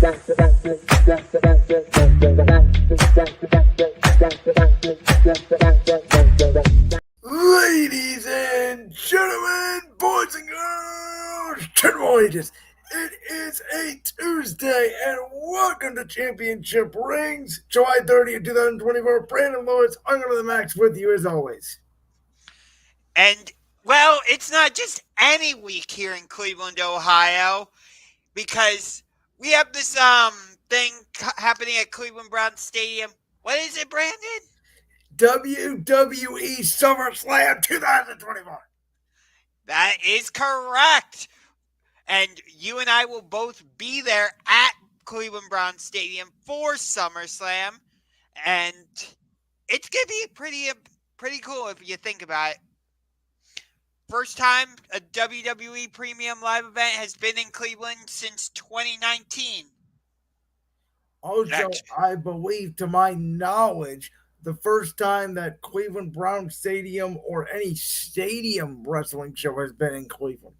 Ladies and gentlemen, boys and girls, general ages, it is a Tuesday, and welcome to Championship Rings, July 30th, 2024. Brandon Lewis, I'm going to the max with you as always. And, well, it's not just any week here in Cleveland, Ohio, because we have this thing happening at Cleveland Browns Stadium. What is it, Brandon? WWE SummerSlam 2024. That is correct. And you and I will both be there at Cleveland Browns Stadium for SummerSlam. And it's going to be pretty cool if you think about it. First time a WWE Premium Live event has been in Cleveland since 2019. Also, I believe, to my knowledge, the first time that Cleveland Browns Stadium or any stadium wrestling show has been in Cleveland.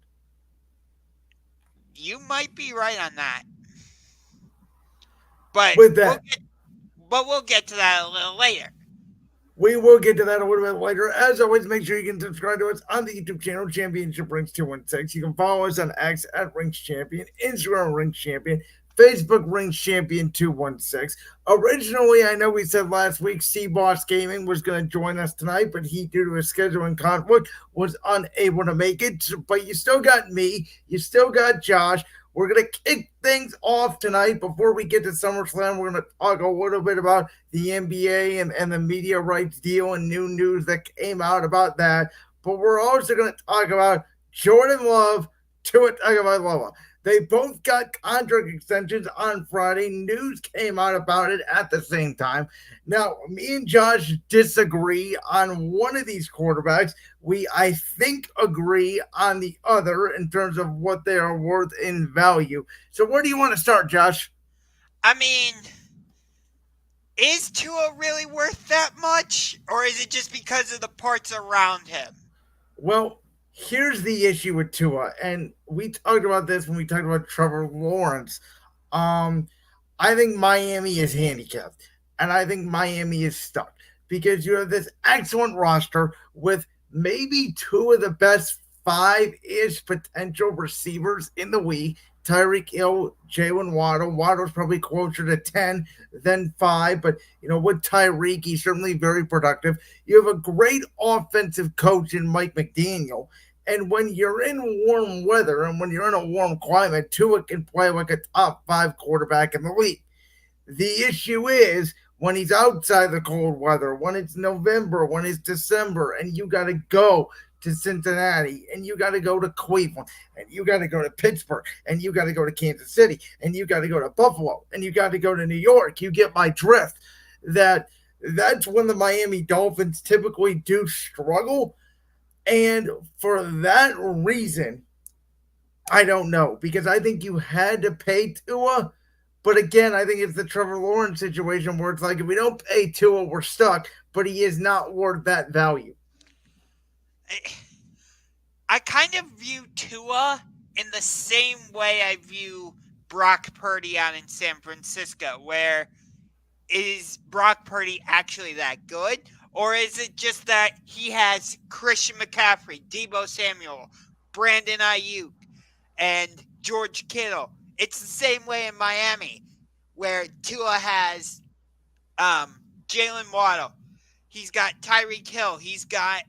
You might be right on that. But with that, we'll get to that a little later. We will get to that a little bit later. As always, make sure you can subscribe to us on the YouTube channel, Championship Rings 216. You can follow us on X at Rings Champion, Instagram Rings Champion, Facebook Rings Champion 216. Originally, I know we said last week C-Boss Gaming was going to join us tonight, but he, due to a scheduling conflict, was unable to make it. But you still got me. You still got Josh. We're going to kick things off tonight. Before we get to SummerSlam, we're going to talk a little bit about the NBA and the media rights deal and new news that came out about that. But we're also going to talk about Jordan Love, Tua Tagovailoa. They both got contract extensions on Friday. News came out about it at the same time. Now, me and Josh disagree on one of these quarterbacks. We, I think, agree on the other in terms of what they are worth in value. So where do you want to start, Josh? I mean, is Tua really worth that much? Or is it just because of the parts around him? Well, here's the issue with Tua, and we talked about this when we talked about Trevor Lawrence. I think Miami is handicapped, and I think Miami is stuck because you have this excellent roster with maybe two of the best five-ish potential receivers in the league. Tyreek Hill, Jalen Waddle. Waddle's probably closer to 10 than 5, but, with Tyreek, he's certainly very productive. You have a great offensive coach in Mike McDaniel, and when you're in warm weather and when you're in a warm climate, Tua can play like a top 5 quarterback in the league. The issue is when he's outside the cold weather, when it's November, when it's December, and you got to go to Cincinnati, and you got to go to Cleveland, and you got to go to Pittsburgh, and you got to go to Kansas City, and you got to go to Buffalo, and you got to go to New York. You get my drift. That's when the Miami Dolphins typically do struggle. And for that reason, I don't know, because I think you had to pay Tua. But again, I think it's the Trevor Lawrence situation where it's like, if we don't pay Tua, we're stuck, but he is not worth that value. I kind of view Tua in the same way I view Brock Purdy out in San Francisco, where is Brock Purdy actually that good? Or is it just that he has Christian McCaffrey, Deebo Samuel, Brandon Ayuk, and George Kittle? It's the same way in Miami, where Tua has Jalen Waddle. He's got Tyreek Hill. He's got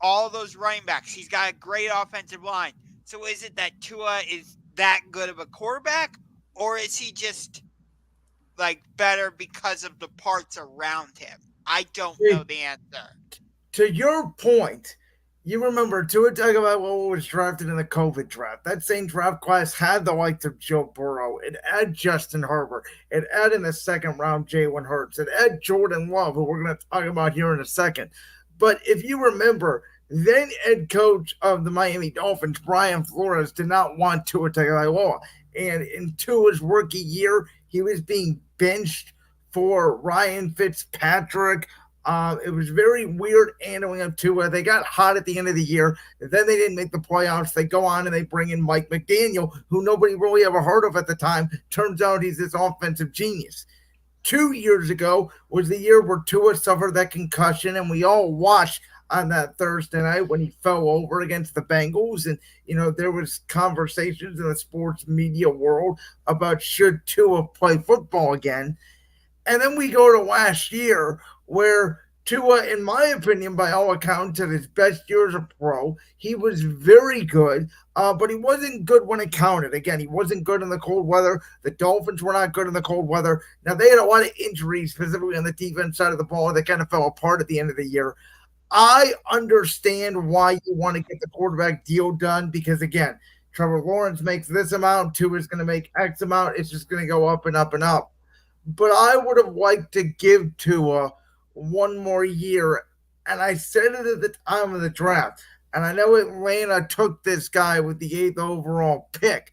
all those running backs. He's got a great offensive line. So is it that Tua is that good of a quarterback, or is he just better because of the parts around him? I don't know the answer. To your point, you remember Tua Tagovailoa was drafted in the COVID draft. That same draft class had the likes of Joe Burrow. It had Justin Herbert. It had in the second round Jalen Hurts. It had Jordan Love, who we're going to talk about here in a second. But if you remember, then head coach of the Miami Dolphins, Brian Flores, did not want Tua Tagovailoa. And in Tua's rookie year, he was being benched for Ryan Fitzpatrick, It was very weird handling of Tua. They got hot at the end of the year. Then they didn't make the playoffs. They go on and they bring in Mike McDaniel, who nobody really ever heard of at the time. Turns out he's this offensive genius. 2 years ago was the year where Tua suffered that concussion, and we all watched on that Thursday night when he fell over against the Bengals. And there was conversations in the sports media world about should Tua play football again. And then we go to last year where Tua, in my opinion, by all accounts, had his best year as a pro. He was very good, but he wasn't good when it counted. Again, he wasn't good in the cold weather. The Dolphins were not good in the cold weather. Now, they had a lot of injuries, specifically on the defense side of the ball, that kind of fell apart at the end of the year. I understand why you want to get the quarterback deal done because, again, Trevor Lawrence makes this amount, Tua is going to make X amount. It's just going to go up and up and up. But I would have liked to give Tua one more year. And I said it at the time of the draft. And I know Atlanta took this guy with the eighth overall pick.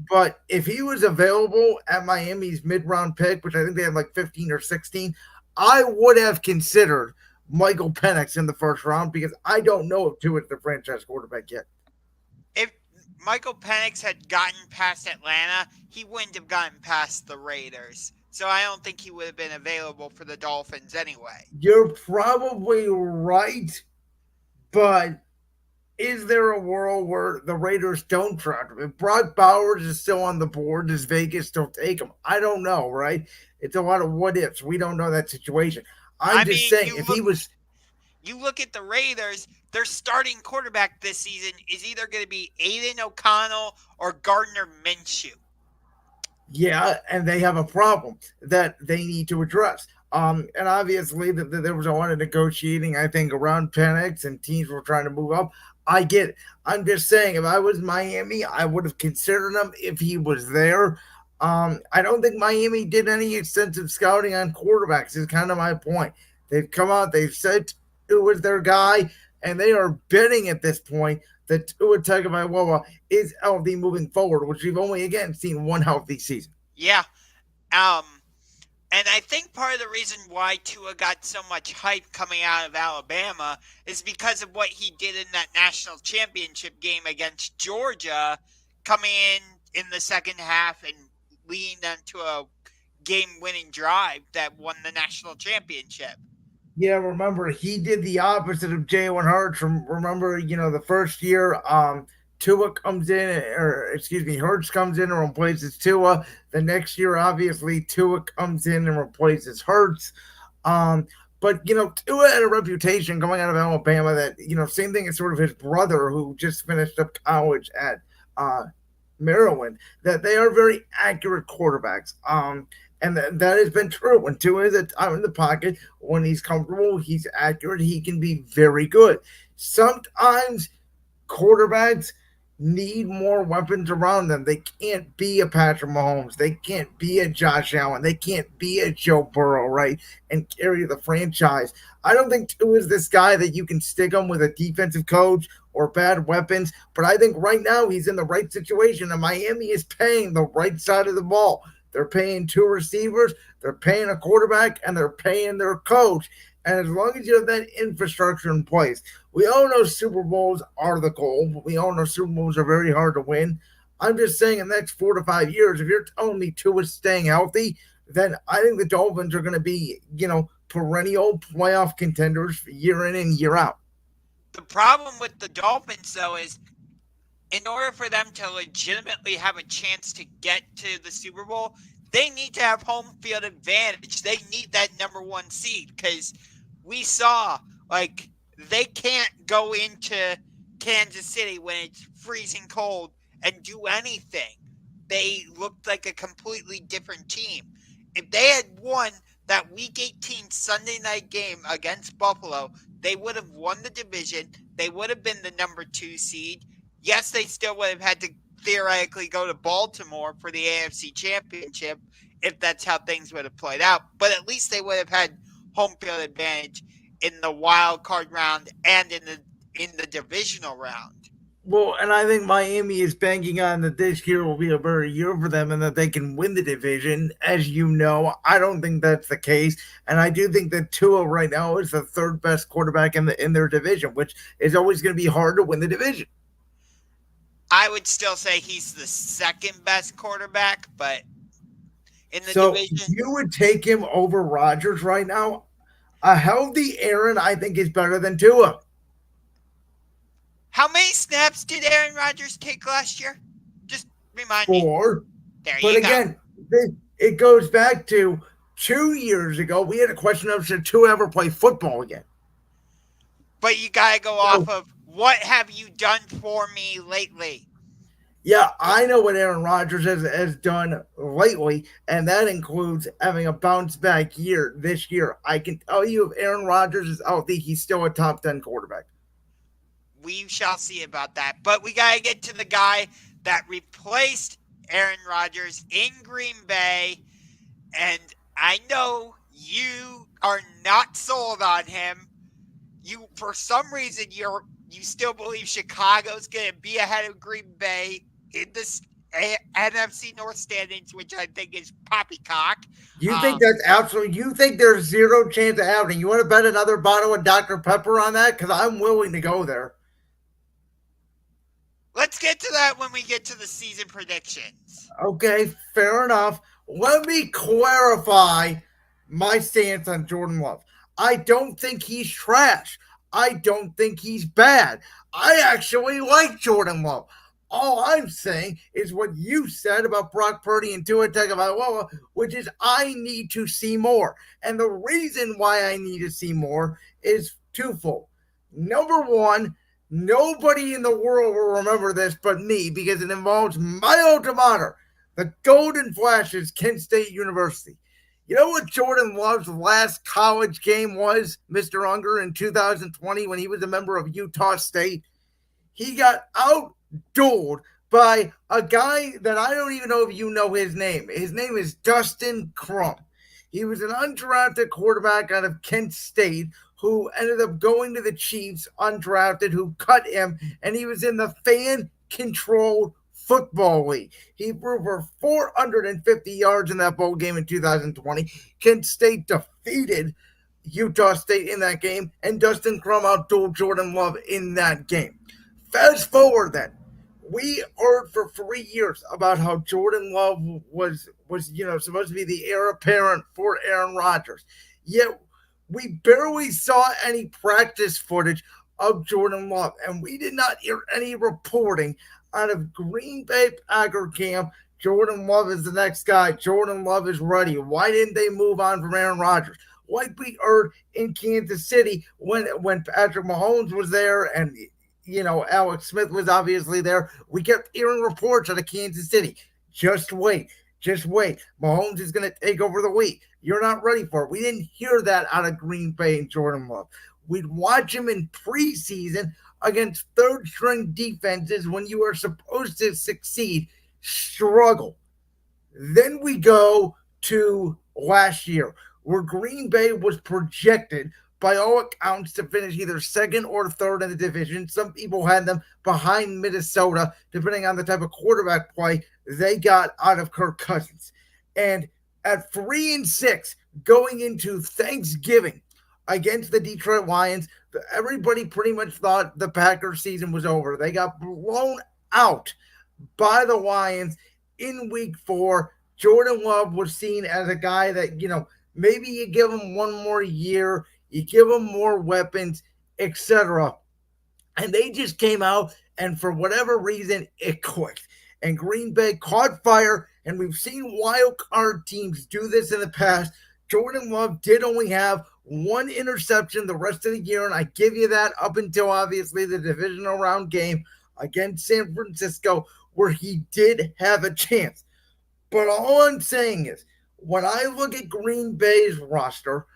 But if he was available at Miami's mid round pick, which I think they had like 15 or 16, I would have considered Michael Penix in the first round because I don't know if Tua is the franchise quarterback yet. If Michael Penix had gotten past Atlanta, he wouldn't have gotten past the Raiders. So I don't think he would have been available for the Dolphins anyway. You're probably right, but is there a world where the Raiders don't draft him? If Brock Bowers is still on the board, does Vegas still take him? I don't know, right? It's a lot of what ifs. We don't know that situation. I'm I just mean, saying, if he was, you look at the Raiders, their starting quarterback this season is either going to be Aiden O'Connell or Gardner Minshew. yeah, and they have a problem that they need to address. And obviously, there was a lot of negotiating, I think, around Penix and teams were trying to move up. I get it. I'm just saying, if I was Miami, I would have considered him if he was there. I don't think Miami did any extensive scouting on quarterbacks, is kind of my point. They've come out, they've said who was their guy, and they are betting at this point that Tua Tagovailoa is healthy moving forward, which we've only, again, seen one healthy season. Yeah. And I think part of the reason why Tua got so much hype coming out of Alabama is because of what he did in that national championship game against Georgia, coming in the second half and leading them to a game-winning drive that won the national championship. Yeah, remember he did the opposite of Jalen Hurts. Remember, the first year, Tua comes in, or excuse me, Hurts comes in and replaces Tua. The next year, obviously, Tua comes in and replaces Hurts. But Tua had a reputation going out of Alabama that same thing as sort of his brother who just finished up college at Maryland. That they are very accurate quarterbacks. And that has been true. When Tua is out in the pocket, when he's comfortable, he's accurate. He can be very good. Sometimes quarterbacks need more weapons around them. They can't be a Patrick Mahomes. They can't be a Josh Allen. They can't be a Joe Burrow, right? And carry the franchise. I don't think Tua is this guy that you can stick him with a defensive coach or bad weapons. But I think right now he's in the right situation, and Miami is paying the right side of the ball. They're paying two receivers, they're paying a quarterback, and they're paying their coach. And as long as you have that infrastructure in place, we all know Super Bowls are the goal. We all know Super Bowls are very hard to win. I'm just saying, in the next 4 to 5 years, if you're telling me Tua is staying healthy, then I think the Dolphins are going to be, perennial playoff contenders year in and year out. The problem with the Dolphins, though, is in order for them to legitimately have a chance to get to the Super Bowl, they need to have home field advantage. They need that number one seed because we saw, they can't go into Kansas City when it's freezing cold and do anything. They looked like a completely different team. If they had won that Week 18 Sunday night game against Buffalo, they would have won the division. They would have been the number 2 seed. Yes, they still would have had to theoretically go to Baltimore for the AFC Championship if that's how things would have played out. But at least they would have had home field advantage in the wild card round and in the divisional round. Well, and I think Miami is banking on that this year will be a better year for them and that they can win the division. As you know, I don't think that's the case, and I do think that Tua right now is the third best quarterback in their division, which is always going to be hard to win the division. I would still say he's the second best quarterback, but in the So division. you would take him over Rodgers right now. A healthy Aaron, I think, is better than Tua. How many snaps did Aaron Rodgers take last year? Just remind me. Four. There But you go. again, it goes back to 2 years ago. We had a question of should Tua ever play football again. But you got to go So off of what have you done for me lately? yeah, I know what Aaron Rodgers has done lately, and that includes having a bounce back year this year. I can tell you if Aaron Rodgers is healthy, he's still a top 10 quarterback. We shall see about that. But we got to get to the guy that replaced Aaron Rodgers in Green Bay. And I know you are not sold on him. You, for some reason, you still believe Chicago's going to be ahead of Green Bay in the NFC North standings, which I think is poppycock. You think Um, that's absolutely, you think there's zero chance of happening? You want to bet another bottle of Dr. Pepper on that? Because I'm willing to go there. let's get to that when we get to the season predictions. Okay, fair enough. Let me clarify my stance on Jordan Love. I don't think he's trash. I don't think he's bad. I actually like Jordan Love. All I'm saying is what you said about Brock Purdy and Tua Tagovailoa, which is I need to see more. And the reason why I need to see more is twofold. Number one, nobody in the world will remember this but me because it involves my alma mater, the Golden Flashes, Kent State University. You know what Jordan Love's last college game was, Mr. Unger, in 2020 when he was a member of Utah State? He got outdueled by a guy that I don't even know if you know his name. His name is Dustin Crum. He was an undrafted quarterback out of Kent State who ended up going to the Chiefs undrafted, who cut him, and he was in the fan controlled football league. He threw for 450 yards in that bowl game in 2020. Kent State defeated Utah State in that game, and Dustin Crum outdueled Jordan Love in that game. Fast forward then. We heard for 3 years about how Jordan Love was supposed to be the heir apparent for Aaron Rodgers. Yet we barely saw any practice footage of Jordan Love, and we did not hear any reporting out of Green Bay Packer camp. Jordan Love is the next guy. Jordan Love is ready. Why didn't they move on from Aaron Rodgers? Like we heard in Kansas City when Patrick Mahomes was there and Alex Smith was obviously there. We kept hearing reports out of Kansas City. Just wait. Just wait. Mahomes is going to take over the league. You're not ready for it. We didn't hear that out of Green Bay and Jordan Love. We'd watch him in preseason against third string defenses when you are supposed to succeed, struggle. Then we go to last year, where Green Bay was projected, by all accounts, to finish either second or third in the division. Some people had them behind Minnesota, depending on the type of quarterback play they got out of Kirk Cousins. And at 3-6, going into Thanksgiving against the Detroit Lions, everybody pretty much thought the Packers season was over. They got blown out by the Lions in week 4. Jordan Love was seen as a guy that, maybe you give him one more year, you give him more weapons, etc. And they just came out, and for whatever reason, it clicked. And Green Bay caught fire, and we've seen wild card teams do this in the past. Jordan Love did only have one interception the rest of the year, and I give you that up until obviously the divisional round game against San Francisco, where he did have a chance. But all I'm saying is, when I look at Green Bay's roster,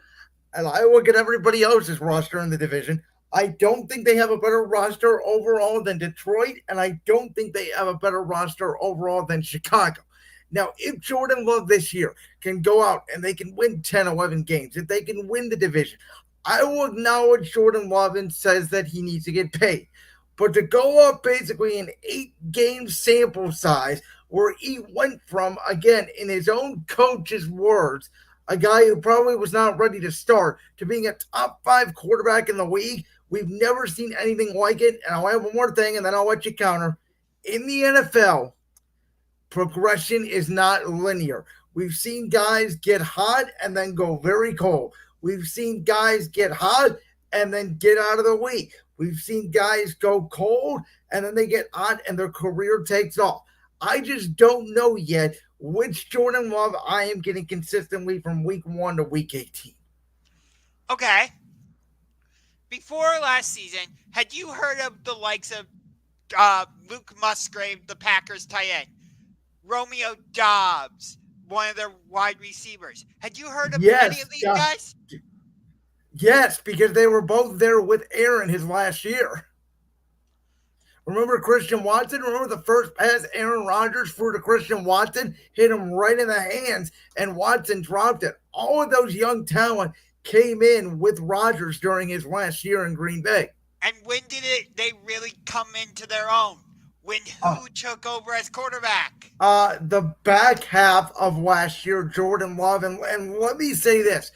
and I look at everybody else's roster in the division, I don't think they have a better roster overall than Detroit, and I don't think they have a better roster overall than Chicago. Now, if Jordan Love this year can go out and they can win 10, 11 games, if they can win the division, I will acknowledge Jordan Love and says that he needs to get paid. But to go up basically an 8 game sample size where he went from, again, in his own coach's words, a guy who probably was not ready to start, to being a top 5 quarterback in the league. We've never seen anything like it. And I'll add one more thing and then I'll let you counter. In the NFL, progression is not linear. We've seen guys get hot and then go very cold. We've seen guys get hot and then get out of the league. We've seen guys go cold and then they get hot and their career takes off. I just don't know yet which Jordan Love I am getting consistently from week 1 to week 18. Okay. Before last season, had you heard of the likes of Luke Musgrave, the Packers tight end, Romeo Dobbs, one of their wide receivers? Had you heard of any Yes, of these guys? yes, because they were both there with Aaron his last year. Remember Christian Watson? Remember the first pass Aaron Rodgers threw to Christian Watson? Hit him right in the hands, and Watson dropped it. All of those young talent came in with Rodgers during his last year in Green Bay. And when did they really come into their own? When who took over as quarterback? The back half of last year, Jordan Love, and let me say this.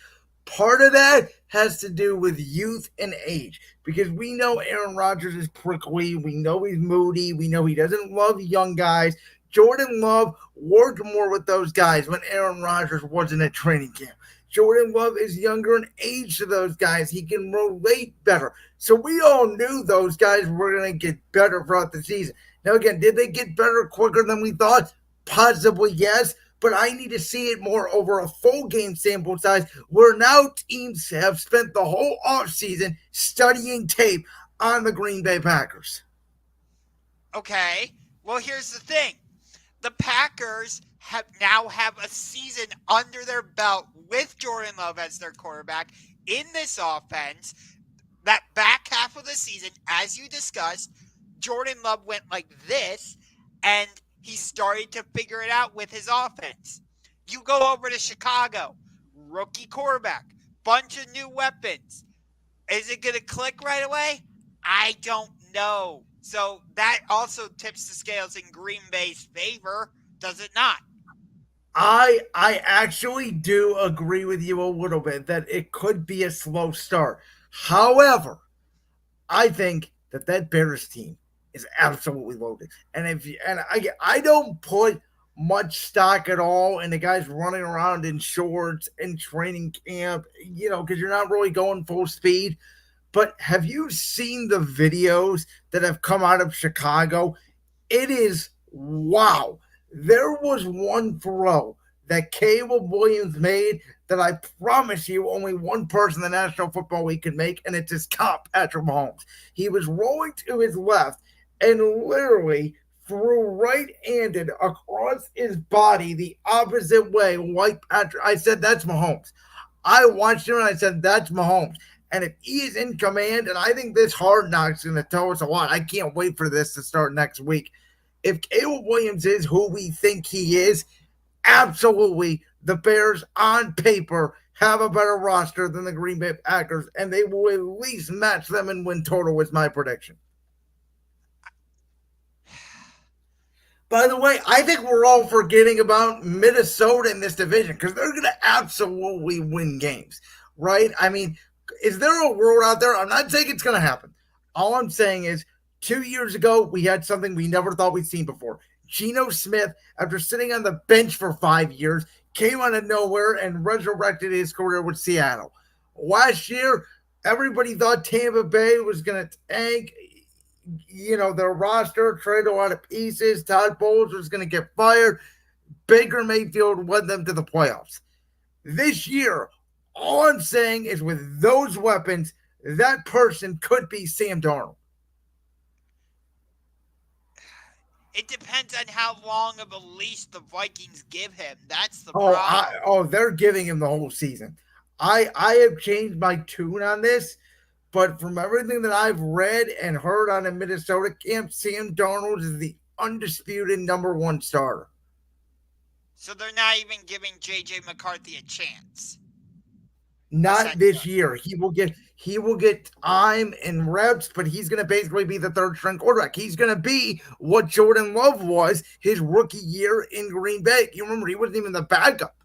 Part of that has to do with youth and age because we know Aaron Rodgers is prickly. We know he's moody. We know he doesn't love young guys. Jordan Love worked more with those guys when Aaron Rodgers wasn't at training camp. Jordan Love is younger in age to those guys. He can relate better. So we all knew those guys were going to get better throughout the season. Now, again, did they get better quicker than we thought? Possibly, yes. But I need to see it more over a full game sample size where now teams have spent the whole offseason studying tape on the Green Bay Packers. Okay. Well, here's the thing. The Packers now have a season under their belt with Jordan Love as their quarterback in this offense. That back half of the season, as you discussed, Jordan Love went like this, and he started to figure it out with his offense. You go over to Chicago, rookie quarterback, bunch of new weapons. Is it going to click right away? I don't know. So that also tips the scales in Green Bay's favor, does it not? I actually do agree with you a little bit that it could be a slow start. However, I think that Bears team is absolutely loaded. And I don't put much stock at all in the guys running around in shorts in training camp, because you're not really going full speed. But have you seen the videos that have come out of Chicago? It is wow. There was one throw that Caleb Williams made that I promise you only one person in the National Football League could make, and it's his comp, Patrick Mahomes. He was rolling to his left and literally threw right-handed across his body the opposite way, like Patrick. I said, that's Mahomes. I watched him and I said, that's Mahomes. And if he is in command, and I think this Hard Knocks is going to tell us a lot. I can't wait for this to start next week. If Caleb Williams is who we think he is, absolutely the Bears on paper have a better roster than the Green Bay Packers, and they will at least match them in win total is my prediction. By the way, I think we're all forgetting about Minnesota in this division because they're going to absolutely win games, right? I mean, is there a world out there? I'm not saying it's going to happen. All I'm saying is 2 years ago, we had something we never thought we'd seen before. Geno Smith, after sitting on the bench for 5 years, came out of nowhere and resurrected his career with Seattle. Last year, everybody thought Tampa Bay was going to tank. Their roster, trade a lot of pieces. Todd Bowles was going to get fired. Baker Mayfield led them to the playoffs. This year, all I'm saying is with those weapons, that person could be Sam Darnold. It depends on how long of a leash the Vikings give him. That's the problem. They're giving him the whole season. I have changed my tune on this, but from everything that I've read and heard on the Minnesota camp, Sam Darnold is the undisputed number one starter. So they're not even giving J.J. McCarthy a chance. Not this year. he will get time and reps, but he's going to basically be the third string quarterback. He's going to be what Jordan Love was his rookie year in Green Bay. You remember, he wasn't even the backup.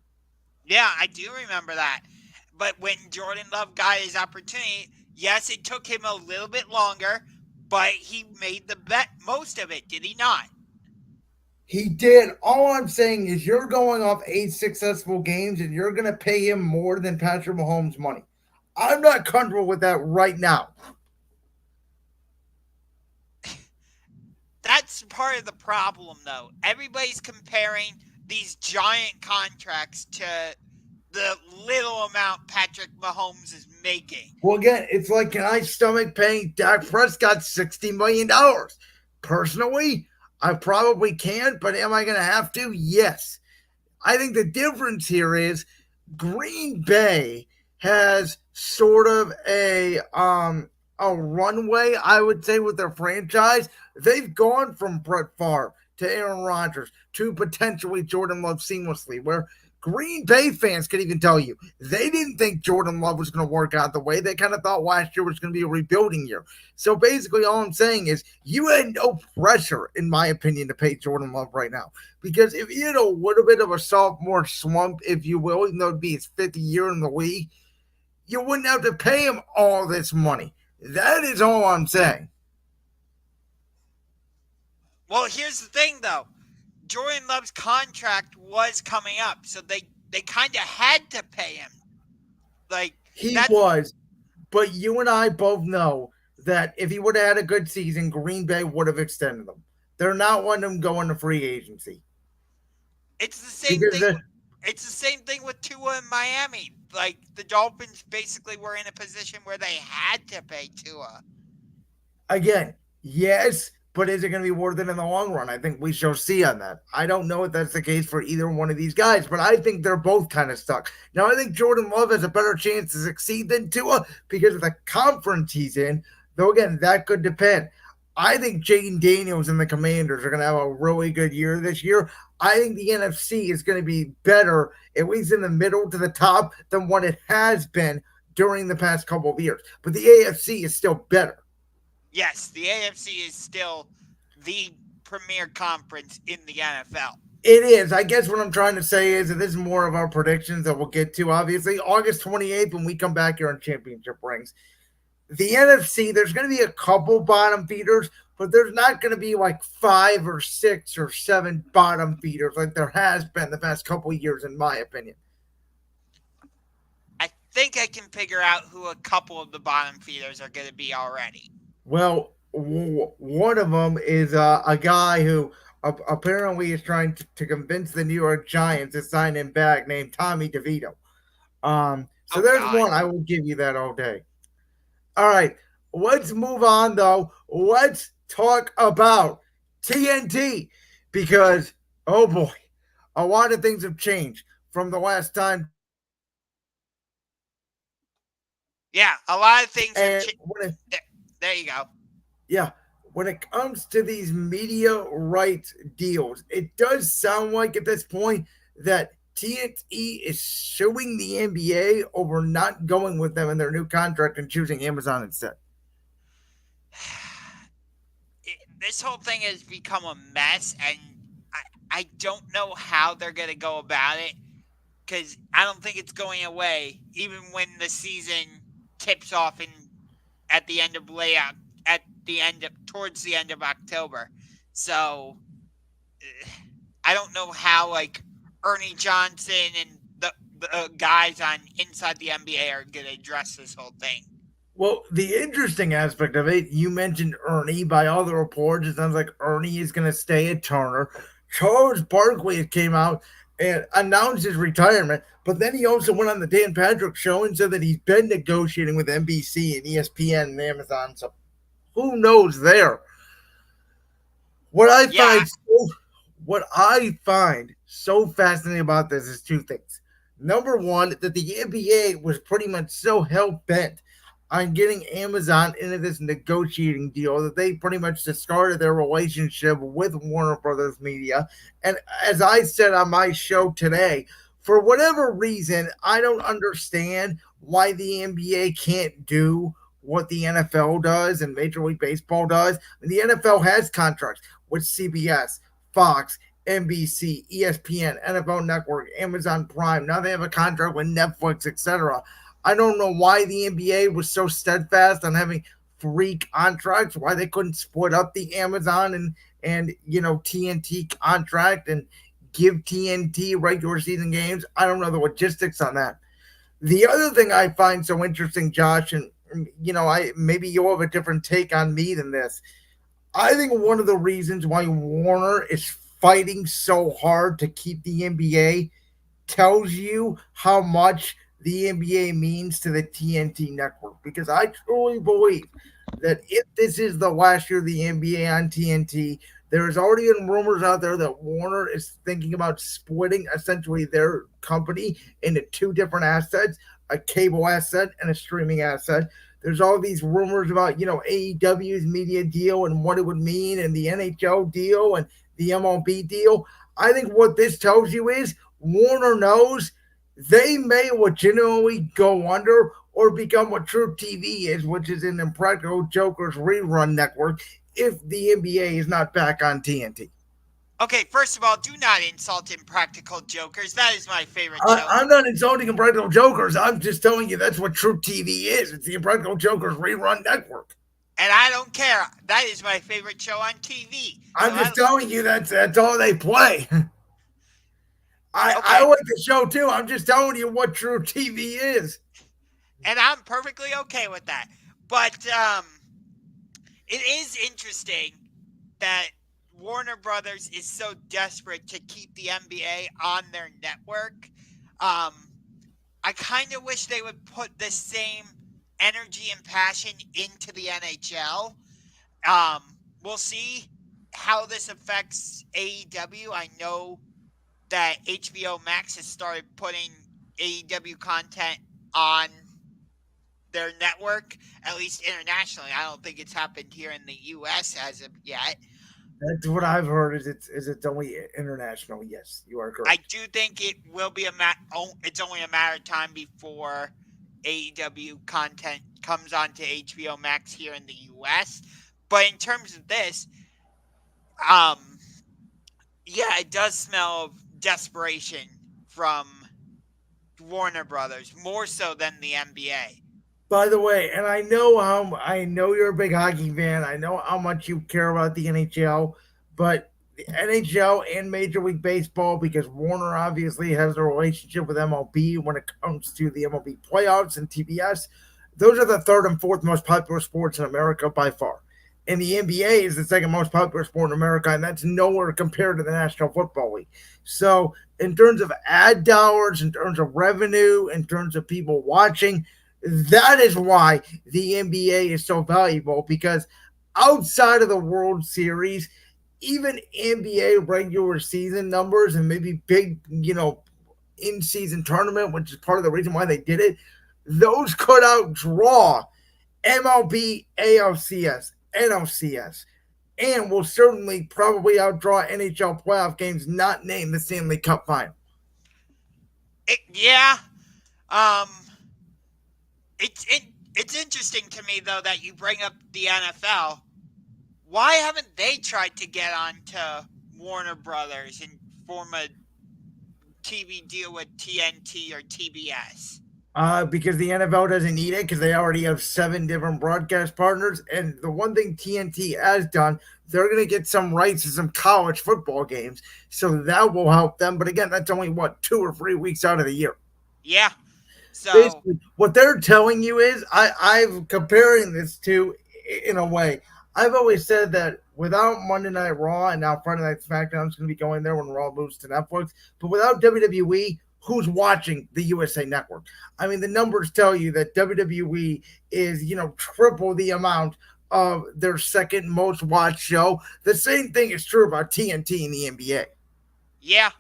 Yeah, I do remember that. But when Jordan Love got his opportunity, yes, it took him a little bit longer, but he made the most of it, did he not? He did. All I'm saying is you're going off 8 successful games and you're going to pay him more than Patrick Mahomes' money. I'm not comfortable with that right now. That's part of the problem, though. Everybody's comparing these giant contracts to the little amount Patrick Mahomes is making. Well, again, it's like, can I stomach paying Dak Prescott $60 million? Personally, I probably can, but am I going to have to? Yes. I think the difference here is Green Bay has sort of a runway, I would say, with their franchise. They've gone from Brett Favre to Aaron Rodgers to potentially Jordan Love seamlessly, where Green Bay fans can even tell you they didn't think Jordan Love was going to work out the way. They kind of thought last year was going to be a rebuilding year. So basically, all I'm saying is you had no pressure, in my opinion, to pay Jordan Love right now. Because if he had a little bit of a sophomore slump, if you will, even though it'd be his 50th year in the league, you wouldn't have to pay him all this money. That is all I'm saying. Well, here's the thing, though. Jordan Love's contract was coming up, so they kind of had to pay him. Like He that's was, but you and I both know that if he would have had a good season, Green Bay would have extended him. They're not wanting him going to free agency it's the same because thing. It's the same thing with Tua in Miami. Like the Dolphins basically were in a position where they had to pay Tua. again, yes, but is it going to be worth it in the long run? I think we shall see on that. I don't know if that's the case for either one of these guys, but I think they're both kind of stuck. Now, I think Jordan Love has a better chance to succeed than Tua because of the conference he's in, though, again, that could depend. I think Jaden Daniels and the Commanders are going to have a really good year this year. I think the NFC is going to be better, at least in the middle to the top, than what it has been during the past couple of years. But the AFC is still better. Yes, the AFC is still the premier conference in the NFL. It is. I guess what I'm trying to say is that this is more of our predictions that we'll get to, obviously. August 28th, when we come back here on Championship Rings. The NFC, there's going to be a couple bottom feeders, but there's not going to be like 5 or 6 or 7 bottom feeders like there has been the past couple of years, in my opinion. I think I can figure out who a couple of the bottom feeders are going to be already. Well, one of them is a guy who apparently is trying to convince the New York Giants to sign him back, named Tommy DeVito. So Oh there's God. one. I will give you that all day. All right, let's move on though. Let's talk about TNT because oh boy, a lot of things have changed from the last time. Yeah, a lot of things have And changed. There you go. yeah, when it comes to these media rights deals, it does sound like at this point that TNT is suing the NBA over not going with them in their new contract and choosing Amazon instead. This whole thing has become a mess, and I don't know how they're going to go about it because I don't think it's going away, even when the season tips off at the end of layout at the end of towards the end of October. So I don't know how like Ernie Johnson and the guys on inside the NBA are going to address this whole thing. Well, the interesting aspect of it, you mentioned Ernie. By all the reports, it sounds like Ernie is going to stay at Turner. Charles Barkley came out and announced his retirement, but then he also went on the Dan Patrick show and said that he's been negotiating with NBC and ESPN and Amazon. So who knows there? What I Yeah, find so, what I find so fascinating about this is two things. Number one, that the NBA was pretty much so hell bent on getting Amazon into this negotiating deal that they pretty much discarded their relationship with Warner Brothers Media. And as I said on my show today, for whatever reason, I don't understand why the NBA can't do what the NFL does and Major League Baseball does. And the NFL has contracts with CBS, Fox, NBC, ESPN, NFL Network, Amazon Prime. Now they have a contract with Netflix, etc. I don't know why the NBA was so steadfast on having three contracts, why they couldn't split up the Amazon and TNT contract and give TNT regular season games. I don't know the logistics on that. The other thing I find so interesting, Josh, and I maybe you'll have a different take on me than this. I think one of the reasons why Warner is fighting so hard to keep the NBA tells you how much the NBA means to the TNT network. Because I truly believe that if this is the last year of the NBA on TNT, there's already been rumors out there that Warner is thinking about splitting essentially their company into two different assets, a cable asset and a streaming asset. There's all these rumors about, AEW's media deal and what it would mean, and the NHL deal and the MLB deal. I think what this tells you is Warner knows they may legitimately go under or become what True TV is, which is an Impractical Jokers rerun network, if the NBA is not back on TNT. Okay, first of all, do not insult Impractical Jokers. That is my favorite I, show. I'm not insulting Impractical Jokers. I'm just telling you that's what True TV is. It's the Impractical Jokers rerun network. And I don't care. That is my favorite show on TV. So I'm just telling you that's all they play. I okay. like the show too. I'm just telling you what True TV is. And I'm perfectly okay with that. But it is interesting that Warner Brothers is so desperate to keep the NBA on their network. I kind of wish they would put the same energy and passion into the NHL. We'll see how this affects AEW. I know that HBO Max has started putting AEW content on their network, at least internationally. I don't think it's happened here in the US as of yet. That's what I've heard. It's only international? Yes, you are I correct. do think it will be it's only a matter of time before AEW content comes onto HBO Max here in the US. But in terms of this, um yeah, it does smell of desperation from Warner Brothers more so than the NBA. By the way, and I know you're a big hockey fan. I know how much you care about the NHL, but the NHL and Major League Baseball, because Warner obviously has a relationship with MLB when it comes to the MLB playoffs and TBS. Those are the third and fourth most popular sports in America by far. And the NBA is the second most popular sport in America, and that's nowhere compared to the National Football League. So, in terms of ad dollars, in terms of revenue, in terms of people watching, that is why the NBA is so valuable, because outside of the World Series, even NBA regular season numbers and maybe big, in season tournament, which is part of the reason why they did it, those could outdraw MLB, ALCS, NLCS, and will certainly probably outdraw NHL playoff games not named the Stanley Cup final. Yeah, um, it's interesting to me though that you bring up the NFL. Why haven't they tried to get onto Warner Brothers and form a TV deal with TNT or TBS? Because the NFL doesn't need it because they already have seven different broadcast partners. And the one thing TNT has done, they're going to get some rights to some college football games. So that will help them. But again, that's only 2 or 3 weeks out of the year. Yeah. So Basically, what they're telling you is I'm comparing this to, in a way, I've always said that without Monday Night Raw and now Friday Night SmackDown is going to be going there when Raw moves to Netflix, but without WWE, who's watching the USA Network? I mean, the numbers tell you that WWE is, triple the amount of their second most watched show. The same thing is true about TNT and the NBA. yeah.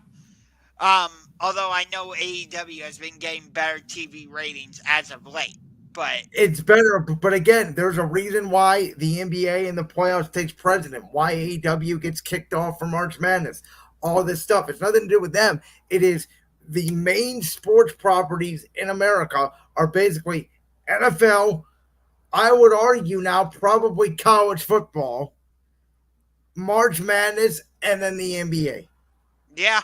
Although I know AEW has been getting better TV ratings as of late, but It's better, but again, there's a reason why the NBA and the playoffs takes precedent. Why AEW gets kicked off for March Madness. All this stuff. It's nothing to do with them. It is the main sports properties in America are basically NFL. I would argue now probably college football, March Madness, and then the NBA. Yeah,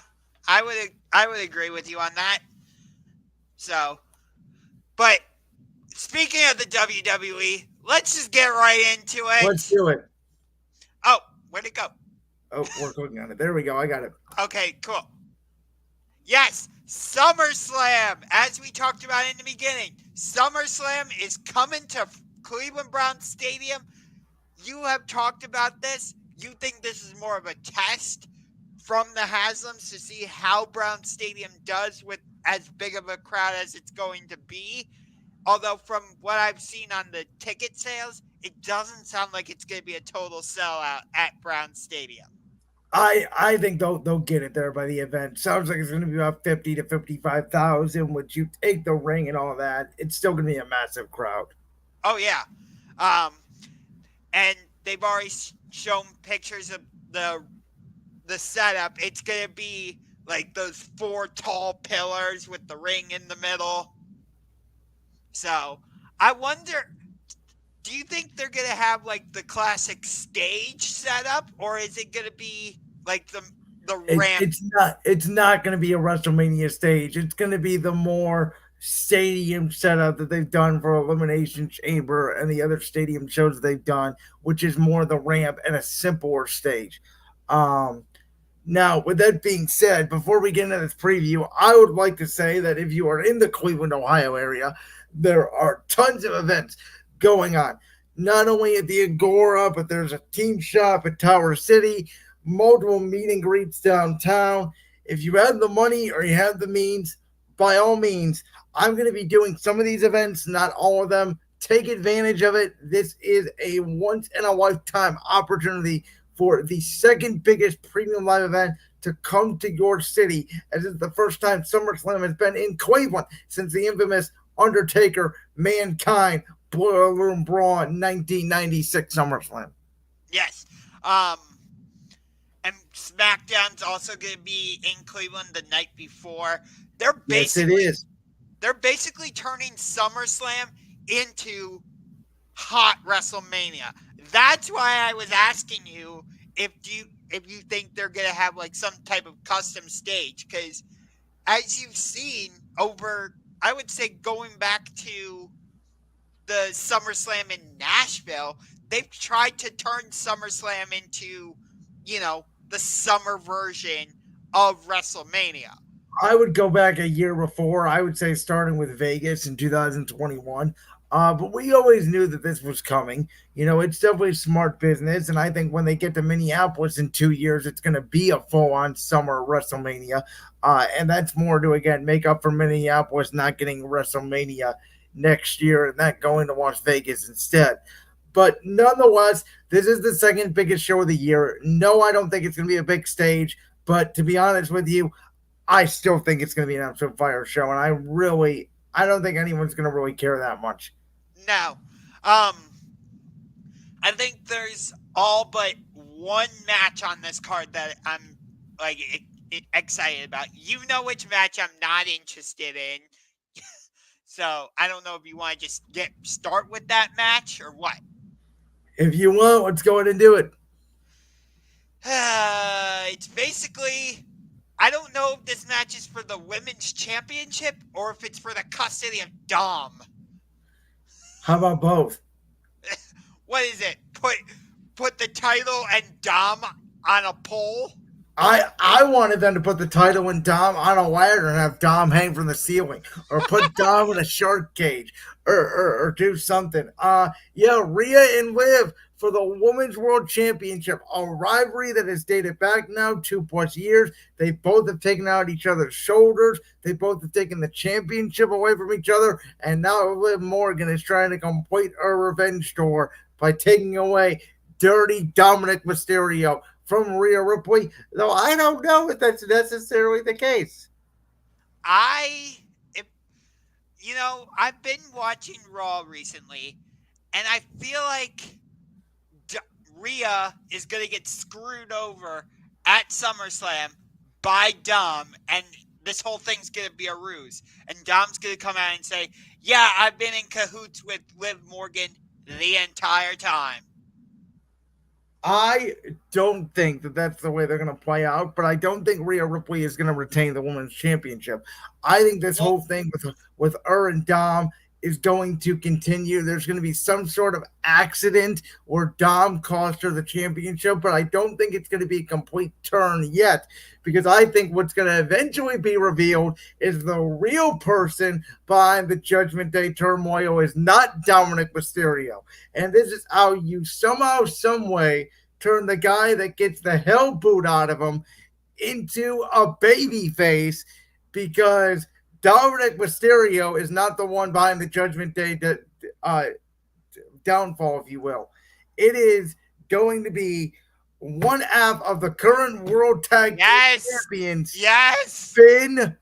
I would agree with you on that. So, but speaking of the WWE, let's just get right into Let's it. do it. Oh, where'd it go? Oh, we're clicking on it. There we go. I got it. Okay, cool. Yes, SummerSlam. As we talked about in the beginning, SummerSlam is coming to Cleveland Browns Stadium. You have talked about this. You think this is more of a test from the Haslams to see how Brown Stadium does with as big of a crowd as it's going to be. Although from what I've seen on the ticket sales, it doesn't sound like it's going to be a total sellout at Brown Stadium. I think they'll get it there by the event. Sounds like it's going to be about 50 to 55,000. Which you take the ring and all that, it's still going to be a massive crowd. Oh yeah, um, and they've already shown pictures of the setup. It's going to be like those four tall pillars with the ring in the middle. So I wonder, do you think they're gonna have like the classic stage setup, or is it gonna be like the ramp? It's not going to be a WrestleMania stage. It's going to be the more stadium setup that they've done for Elimination Chamber and the other stadium shows they've done, which is more the ramp and a simpler stage. Um, Now, with that being said, before we get into this preview, I would like to say that if you are in the Cleveland, Ohio area, there are tons of events going on. Not only at the Agora, but there's a team shop at Tower City, multiple meet and greets downtown. If you have the money or you have the means, by all means, I'm going to be doing some of these events, not all of them. Take advantage of it. This is a once in a lifetime opportunity for the second biggest premium live event to come to your city, as it's the first time SummerSlam has been in Cleveland since the infamous Undertaker Mankind Boiler Room Brawl 1996 SummerSlam. Yes. Um, and SmackDown's also gonna be in Cleveland the night before. They're Yes, it basically is. they're basically turning SummerSlam into hot WrestleMania. That's why I was asking you if you think they're gonna have like some type of custom stage, because as you've seen over, I would say going back to the SummerSlam in Nashville, they've tried to turn SummerSlam into, the summer version of WrestleMania. I would go back a year before. I would say starting with Vegas in 2021. But we always knew that this was coming. It's definitely smart business. And I think when they get to Minneapolis in 2 years, it's going to be a full on summer WrestleMania. And that's more to, again, make up for Minneapolis not getting WrestleMania next year and not going to Las Vegas instead. But nonetheless, this is the second biggest show of the year. No, I don't think it's going to be a big stage. But to be honest with you, I still think it's going to be an absolute fire show, and I don't think anyone's going to really care that much. Now, um, I think there's all but one match on this card that I'm like excited about. You know which match I'm not interested in. So I don't know if you want to just start with that match or what. If you want, let's go ahead and do it. It's basically, I don't know if this match is for the women's championship or if it's for the custody of Dom. How about both? What is it? Put the title and Dom on a pole? I wanted them to put the title and Dom on a ladder and have Dom hang from the ceiling, or put Dom in a shark cage, or do something. Yeah, Rhea and Liv for the Women's World Championship, a rivalry that has dated back now 2+ years. They both have taken out each other's shoulders. They both have taken the championship away from each other, and now Liv Morgan is trying to complete her revenge tour by taking away Dirty Dominic Mysterio from Rhea Ripley, though I don't know if that's necessarily the case. I, if, I've been watching Raw recently, and I feel like Rhea is going to get screwed over at SummerSlam by Dom, and this whole thing's gonna be a ruse, and Dom's gonna come out and say, "Yeah, I've been in cahoots with Liv Morgan the entire time." I don't think that that's the way they're going to play out, but I don't think Rhea Ripley is going to retain the women's championship. I think this Well, whole thing with her and Dom is going to continue. There's going to be some sort of accident where Dom cost her the championship, but I don't think it's going to be a complete turn yet because I think what's going to eventually be revealed is the real person behind the Judgment Day turmoil is not Dominic Mysterio. And this is how you somehow, some way turn the guy that gets the hell boot out of him into a baby face because Dominic Mysterio is not the one behind the Judgment Day uh, downfall, if you will. It is going to be one half of the current World Tag Team yes, Champions, yes. Finn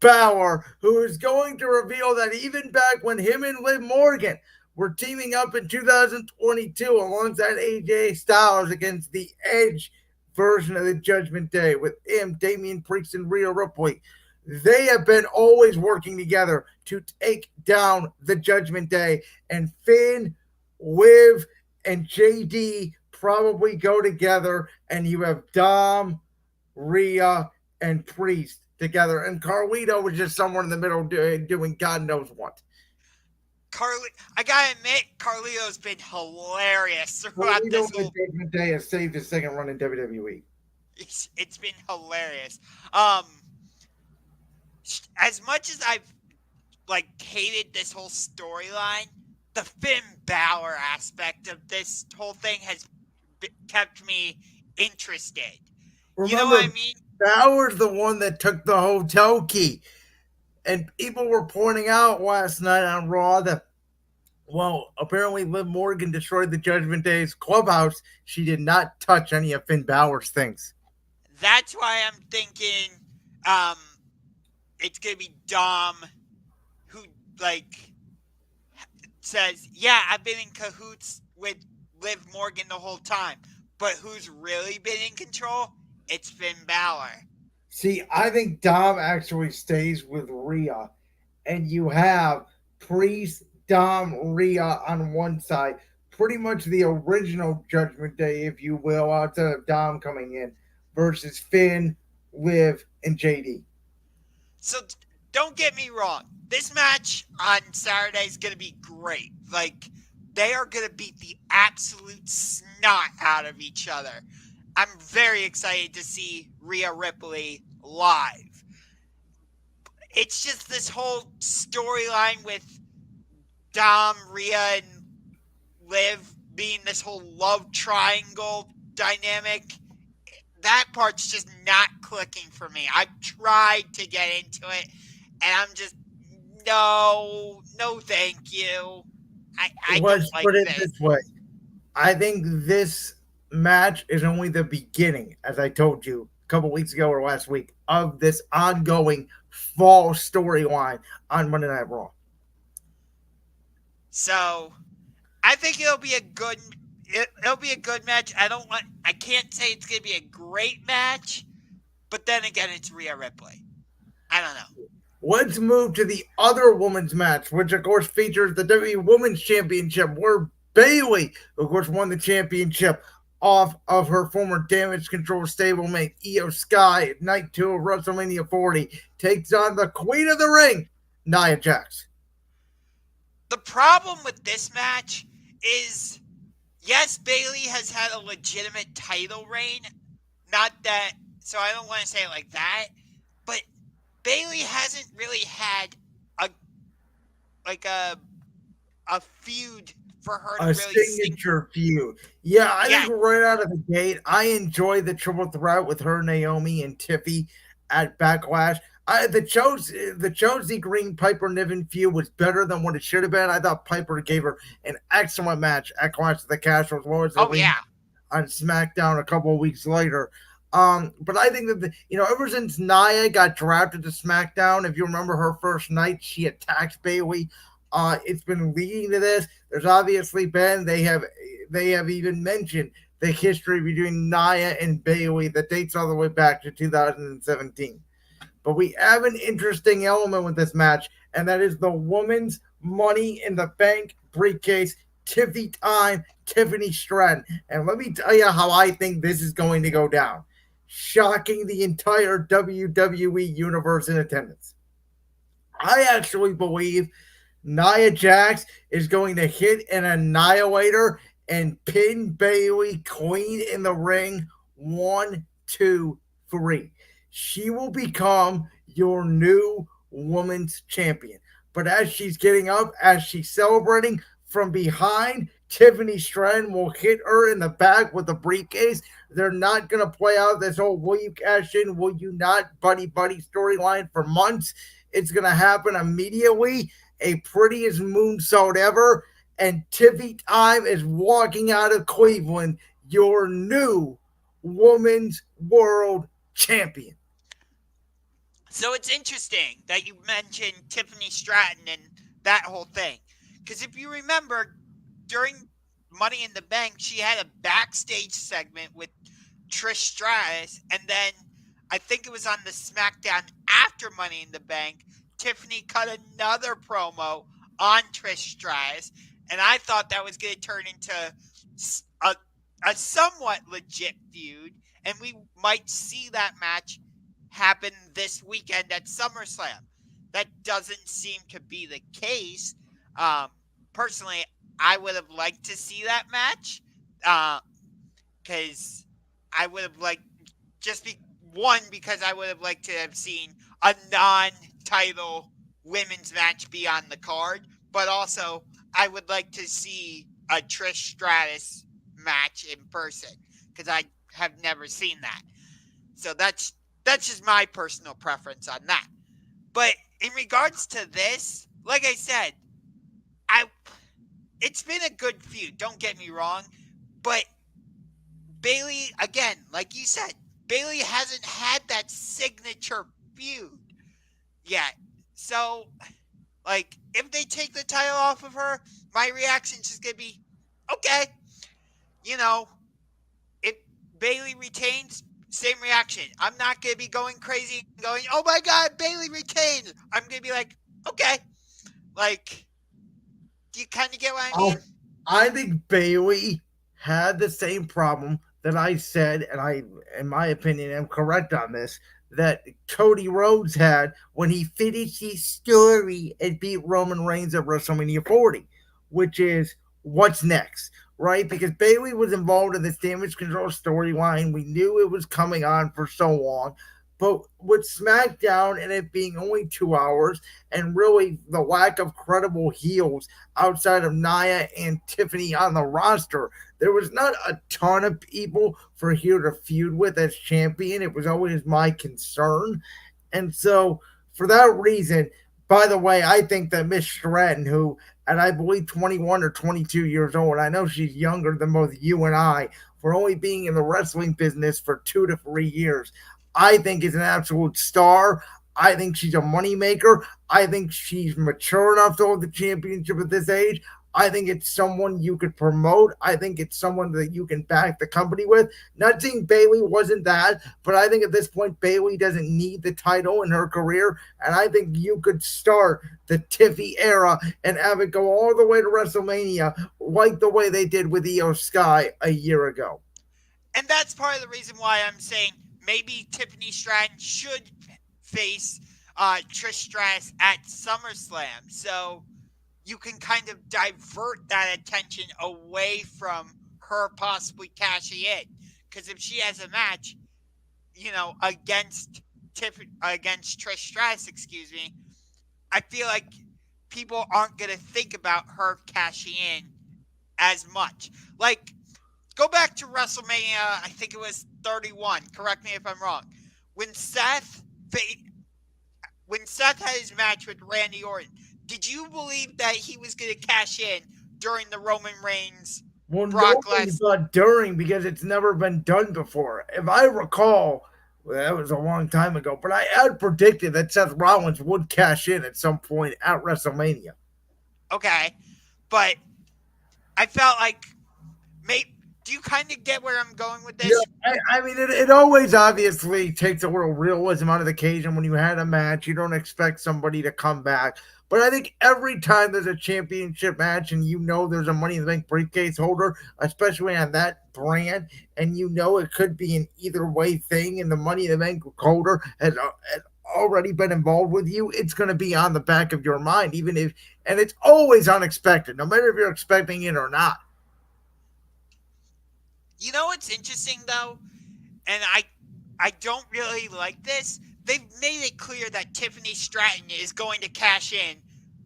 Balor, who is going to reveal that even back when him and Liv Morgan were teaming up in 2022 alongside AJ Styles against the Edge version of the Judgment Day with him, Damian Priest, and Rhea Ripley. They have been always working together to take down the Judgment Day. And Finn, Liv, and JD probably go together, and you have Dom, Rhea, and Priest together. And Carlito was just somewhere in the middle doing God knows what. I gotta admit, Carlito's been hilarious throughout Carlito this and the whole. Judgment Day has saved his second run in WWE. It's been hilarious. Um, as much as I've hated this whole storyline, the Finn Balor aspect of this whole thing has kept me interested. You know what I Remember, mean? Balor's the one that took the hotel key. And people were pointing out last night on Raw that, well, apparently Liv Morgan destroyed the Judgment Day's clubhouse. She did not touch any of Finn Balor's things. That's why I'm thinking um, it's going to be Dom who, says, yeah, I've been in cahoots with Liv Morgan the whole time. But who's really been in control? It's Finn Balor. See, I think Dom actually stays with Rhea, and you have Priest, Dom, Rhea on one side, pretty much the original Judgment Day, if you will, outside of Dom coming in, versus Finn, Liv, and JD. So don't get me wrong. This match on Saturday is going to be great. They are going to beat the absolute snot out of each other. I'm very excited to see Rhea Ripley live. It's just this whole storyline with Dom, Rhea, and Liv being this whole love triangle dynamic. That part's just not clicking for me. I've tried to get into it, and I'm just, no, thank you. I don't Let's like put it this. this way. I think this match is only the beginning, as I told you a couple weeks ago or last week, of this ongoing fall storyline on Monday Night Raw. So I think it'll be a good. It'll be a good match. I can't say it's gonna be a great match, but then again, it's Rhea Ripley. I don't know. Let's move to the other women's match, which of course features the WWE Women's Championship, where Bayley, of course, won the championship off of her former Damage Control stablemate Io Sky at Night 2 of WrestleMania 40, takes on the Queen of the Ring, Nia Jax. The problem with this match is, yes, Bayley has had a legitimate title reign. Not that, so I don't want to say it like that, but Bayley hasn't really had a a feud for her to A really signature feud. Yeah, I Yeah. think right out of the gate, I enjoy the triple threat with her, Naomi, and Tiffy at Backlash. The Chelsea Green Piper Niven feud was better than what it should have been. I thought Piper gave her an excellent match at Clash of the Castle as well as Oh yeah. on SmackDown a couple of weeks later. But I think that ever since Nia got drafted to SmackDown, if you remember her first night, she attacked Bayley. It's been leading to this. There's obviously been they have even mentioned the history between Nia and Bayley that dates all the way back to 2017. But we have an interesting element with this match, and that is the woman's money in the bank briefcase. Tiffany time, Tiffany Stratton. And let me tell you how I think this is going to go down. Shocking the entire WWE universe in attendance. I actually believe Nia Jax is going to hit an annihilator and pin Bailey clean in the ring. One, two, three. She will become your new women's champion. But as she's getting up, as she's celebrating from behind, Tiffany Stratton will hit her in the back with the briefcase. They're not going to play out this whole will you cash in, will you not, buddy buddy storyline for months. It's going to happen immediately. A prettiest moonsault ever. And Tiffy Time is walking out of Cleveland, your new women's world champion. So it's interesting that you mentioned Tiffany Stratton and that whole thing. Because if you remember, during Money in the Bank, she had a backstage segment with Trish Stratus, and then I think it was on the SmackDown after Money in the Bank, Tiffany cut another promo on Trish Stratus, and I thought that was going to turn into a, a somewhat legit feud, and we might see that match happen this weekend at SummerSlam. That doesn't seem to be the case. Um, Personally, I would have liked to see that match because I would have liked just be one because I would have liked to have seen a non-title women's match be on the card, but also I would like to see a Trish Stratus match in person because I have never seen that. So that's just my personal preference on that. But in regards to this, like I said, I it's been a good feud, don't get me wrong, but Bailey, again, like you said, Bailey hasn't had that signature feud yet. So, like, if they take the title off of her, my reaction is just going to be, okay, you know, if Bailey retains, same reaction. I'm not going to be going crazy and going, oh my God, Bailey retained. I'm going to be like, okay. Like, do you kind of get what I mean? I think Bailey had the same problem that I said, and I, in my opinion, am correct on this, that Cody Rhodes had when he finished his story and beat Roman Reigns at WrestleMania 40, which is what's next, right? Because Bailey was involved in this damage control storyline. We knew it was coming on for so long. But with SmackDown and it being only 2 hours, and really the lack of credible heels outside of Nia and Tiffany on the roster, there was not a ton of people for here to feud with as champion. It was always my concern. And so, for that reason, by the way, I think that Miss Stratton, who, and I believe 21 or 22 years old, I know she's younger than both you and I, for only being in the wrestling business for 2 to 3 years, I think is an absolute star. I think she's a moneymaker. I think she's mature enough to hold the championship at this age. I think it's someone you could promote. I think it's someone that you can back the company with. Not saying Bailey wasn't that, but I think at this point, Bailey doesn't need the title in her career. And I think you could start the Tiffy era and have it go all the way to WrestleMania, like the way they did with Io Sky a year ago. And that's part of the reason why I'm saying maybe Tiffany Stratton should face Trish Stratus at SummerSlam. So you can kind of divert that attention away from her possibly cashing in. Because if she has a match, against against Trish Stratus, excuse me, I feel like people aren't going to think about her cashing in as much. Like, go back to WrestleMania, I think it was 31. Correct me if I'm wrong. When Seth had his match with Randy Orton, did you believe that he was going to cash in during the Roman Reigns Well, Brock nobody Lesnar? thought during because it's never been done before. If I recall, well, that was a long time ago, but I had predicted that Seth Rollins would cash in at some point at WrestleMania. Okay, but I felt like Do you kind of get where I'm going with Yeah, this? I mean, it always obviously takes a little realism out of the occasion when you had a match. You don't expect somebody to come back. But I think every time there's a championship match and you know there's a Money in the Bank briefcase holder, especially on that brand, and you know it could be an either way thing, and the Money in the Bank holder has already been involved with you, it's going to be on the back of your mind, even if, and it's always unexpected, no matter if you're expecting it or not. You know what's interesting though, and I don't really like this. They've made it clear that Tiffany Stratton is going to cash in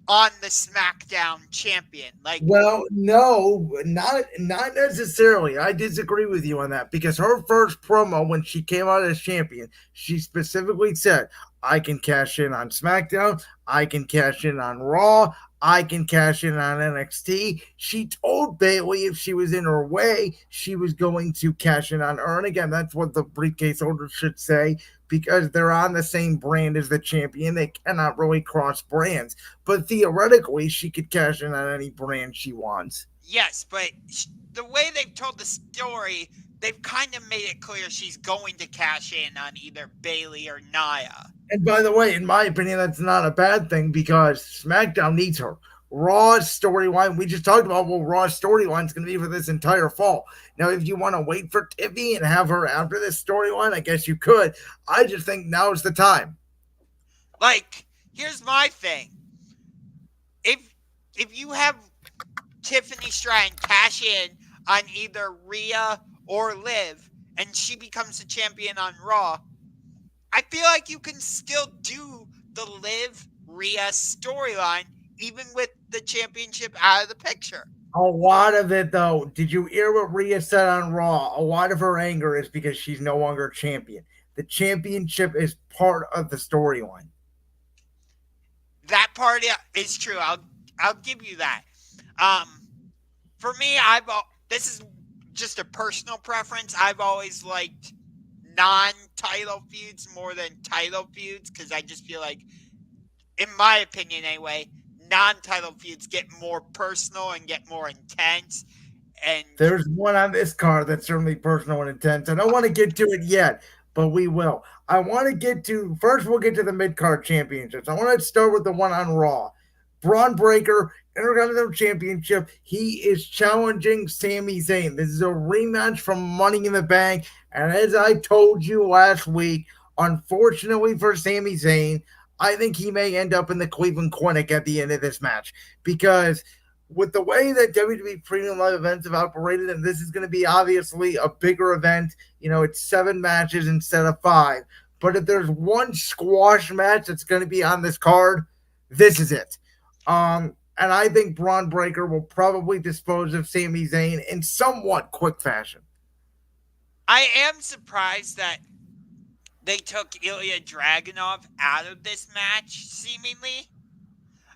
on the SmackDown champion. Like, Well, no, not necessarily. I disagree with you on that because her first promo when she came out as champion, she specifically said, "I can cash in on SmackDown, I can cash in on Raw, I can cash in on NXT." She told Bailey if she was in her way, she was going to cash in on her. And again, that's what the briefcase holder should say because they're on the same brand as the champion. They cannot really cross brands, but theoretically, she could cash in on any brand she wants. yes, but the way they've told the story, they've kind of made it clear she's going to cash in on either Bailey or Nia. And by the way, in my opinion, that's not a bad thing because SmackDown needs her. Raw's storyline, we just talked about what Raw's storyline is going to be for this entire fall. Now, if you want to wait for Tiffy and have her after this storyline, I guess you could. I just think now's the time. Like, here's my thing. If if you have Tiffany Stratton cash in on either Rhea or Liv, and she becomes the champion on Raw, I feel like you can still do the Liv Rhea storyline even with the championship out of the picture. A lot of it, though, did you hear what Rhea said on Raw? A lot of her anger is because she's no longer champion. The championship is part of the storyline. That part is true. I'll give you that. Um, for me, this is just a personal preference. I've always liked non-title feuds more than title feuds because I just feel like, in my opinion anyway, non-title feuds get more personal and get more intense. And There's one on this card that's certainly personal and intense. I don't want to get to it yet, but we will. I want to get to first. We'll get to the mid card championships. I want to start with the one on Raw. Braun Breaker Intercontinental Championship. He is challenging Sami Zayn. This is a rematch from Money in the Bank, and as I told you last week, unfortunately for Sami Zayn, I think he may end up in the Cleveland Clinic at the end of this match because with the way that WWE Premium Live events have operated, and this is going to be obviously a bigger event, it's 7 matches instead of 5. But if there's one squash match that's going to be on this card, this is it. And I think Braun Breaker will probably dispose of Sami Zayn in somewhat quick fashion. I am surprised that they took Ilya Dragunov out of this match, seemingly.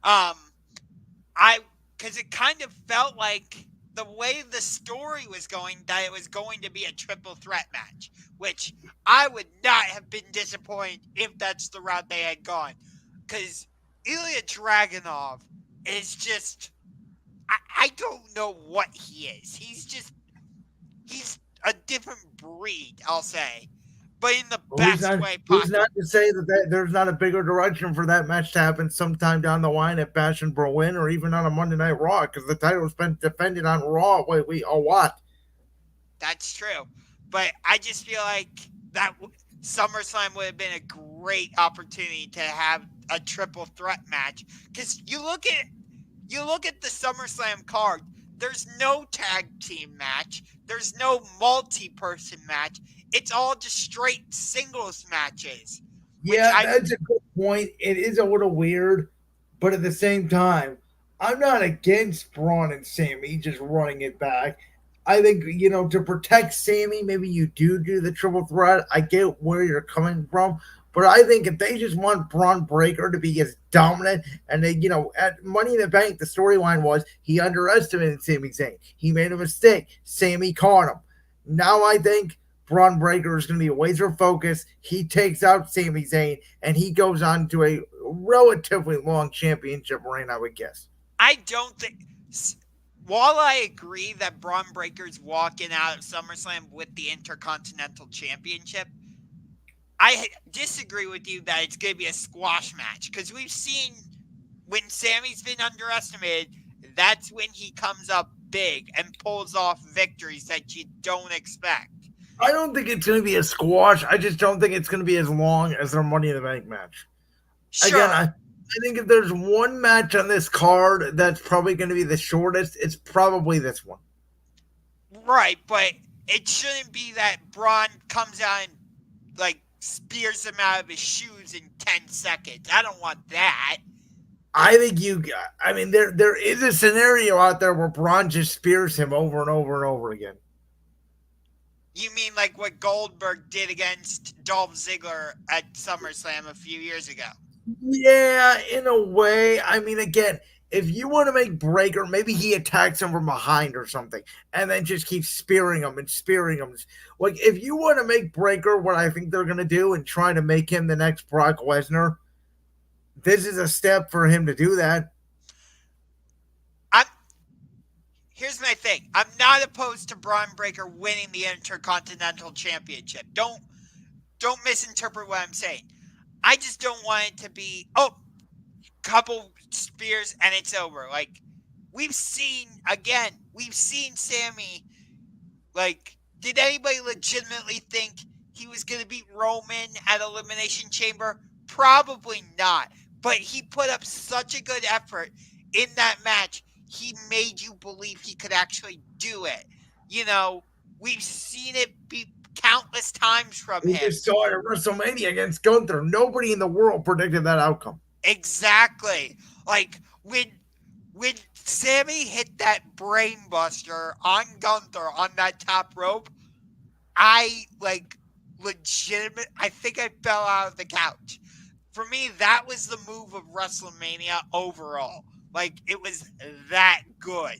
Um, because it kind of felt like the way the story was going, that it was going to be a triple threat match, which I would not have been disappointed if that's the route they had gone. Because Ilya Dragunov is just, I don't know what he is. He's a different breed, I'll say, but in the best way Who's possible. not to say that there's not a bigger direction for that match to happen sometime down the line at Bash in Berlin or even on a Monday Night Raw because the title's been defended on Raw a lot. That's true. But I just feel like that SummerSlam would have been a great opportunity to have a triple threat match. Because you look at the SummerSlam card, there's no tag team match, there's no multi-person match. It's all just straight singles matches. Yeah, that's a good point. It is a little weird, but at the same time, I'm not against Braun and Sammy just running it back. I think, to protect Sammy, maybe you do the triple threat. I get where you're coming from, but I think if they just want Braun Breaker to be as dominant, and they, at Money in the Bank, the storyline was he underestimated Sami Zayn. He made a mistake. Sammy caught him. Now I think Braun Breaker is going to be a laser focus. He takes out Sami Zayn, and he goes on to a relatively long championship reign, I would guess. I don't think while I agree that Braun Breaker's walking out of SummerSlam with the Intercontinental Championship, I disagree with you that it's going to be a squash match because we've seen when Sammy's been underestimated, that's when he comes up big and pulls off victories that you don't expect. I don't think it's going to be a squash. I just don't think it's going to be as long as their Money in the Bank match. Again, Sure, I think if there's one match on this card that's probably going to be the shortest, it's probably this one. right, but it shouldn't be that Braun comes out and like spears him out of his shoes in 10 seconds. I don't want that. I think I mean, there is a scenario out there where Braun just spears him over and over and over again. You mean like what Goldberg did against Dolph Ziggler at SummerSlam a few years ago? Yeah, in a way. I mean, again, if you want to make Breaker, maybe he attacks him from behind or something, and then just keeps spearing him and spearing him. Like, if you want to make Breaker what I think they're going to do and try to make him the next Brock Lesnar, this is a step for him to do that. I'm Here's my thing. I'm not opposed to Braun Breaker winning the Intercontinental Championship. Don't misinterpret what I'm saying. I just don't want it to be couple spears and it's over. Like we've seen Sammy. Like, did anybody legitimately think he was going to beat Roman at Elimination Chamber? Probably not. But he put up such a good effort in that match. He made you believe he could actually do it. You know, we've seen it be countless times from We him. just saw it at WrestleMania against Gunther. Nobody in the world predicted that outcome. Exactly. Like when Sammy hit that brainbuster on Gunther on that top rope, I I think I fell out of the couch. For me, that was the move of WrestleMania overall. Like it was that good.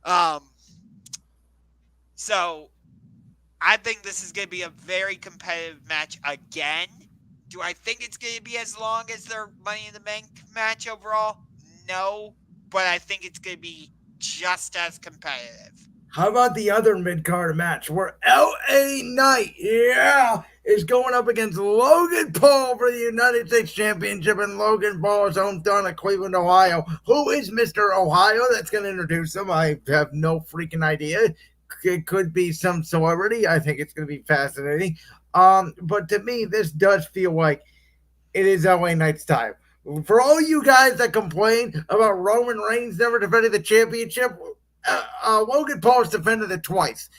Um so I think this is going to be a very competitive match again. Do I think it's going to be as long as their Money in the Bank match overall? No, but I think it's going to be just as competitive. How about the other mid card match where LA Knight, yeah, is going up against Logan Paul for the United States Championship, and Logan Paul is hometown of Cleveland, Ohio. Who is Mr. Ohio? That's going to introduce him. I have no freaking idea. It could be some celebrity. I think it's going to be fascinating. But to me, this does feel like it is LA Knight's time. For all you guys that complain about Roman Reigns never defending the championship, Logan Paul's defended it twice.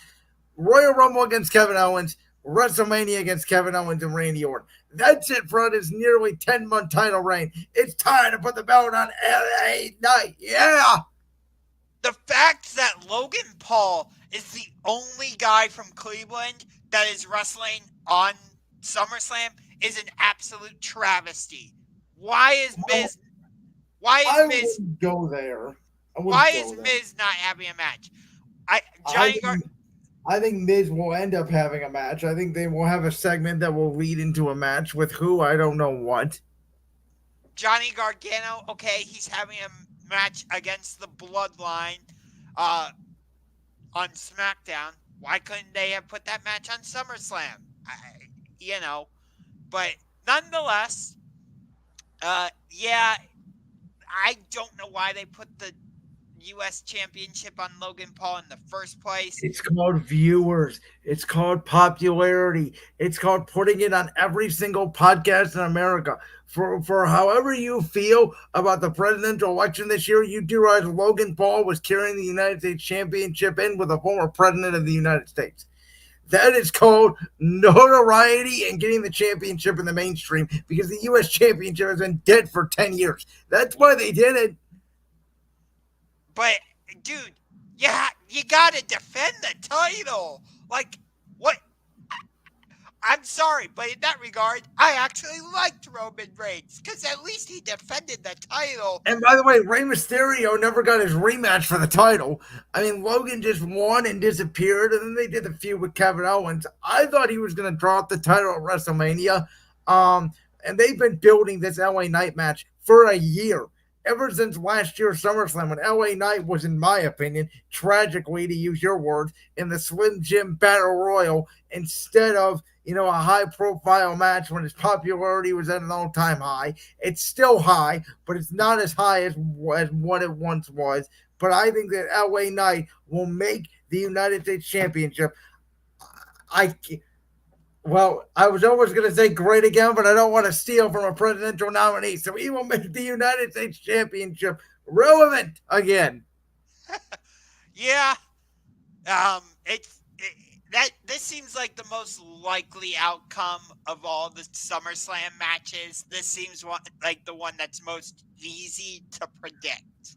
Royal Rumble against Kevin Owens, WrestleMania against Kevin Owens and Randy Orton. That's it for his nearly 10-month title reign. It's time to put the belt on LA Knight. Yeah. The fact that Logan Paul is the only guy from Cleveland that is wrestling on SummerSlam is an absolute travesty. Why is Miz why I is Miz wouldn't go there. why is Miz not having a match? I think, I think Miz will end up having a match. I think they will have a segment that will lead into a match with who, I don't know what. Johnny Gargano, okay, he's having a match against the Bloodline on SmackDown. Why couldn't they have put that match on SummerSlam? You know, but nonetheless, yeah, I don't know why they put the U.S. Championship on Logan Paul in the first place. It's called viewers. It's called popularity. It's called putting it on every single podcast in America. For however you feel about the presidential election this year, you do realize Logan Paul was carrying the United States Championship in with a former president of the United States. That is called notoriety and getting the championship in the mainstream because the U.S. Championship has been dead for 10 years. That's why they did it. But, dude, you gotta defend the title. Like, what? I'm sorry, but in that regard, I actually liked Roman Reigns because at least he defended the title. And by the way, Rey Mysterio never got his rematch for the title. I mean, Logan just won and disappeared, and then they did the feud with Kevin Owens. I thought he was going to drop the title at WrestleMania. And they've been building this LA Knight match for a year. ever since last year's SummerSlam when LA Knight was, in my opinion, tragically, to use your words, in the Slim Jim Battle Royal instead of, a high profile match when his popularity was at an all time high. It's still high, but it's not as high as what it once was. But I think that LA Knight will make the United States Championship. I well, I was always going to say great again, but I don't want to steal from a presidential nominee. So he will make the United States Championship relevant again. Yeah. That this seems like the most likely outcome of all the SummerSlam matches. This seems like the one that's most easy to predict.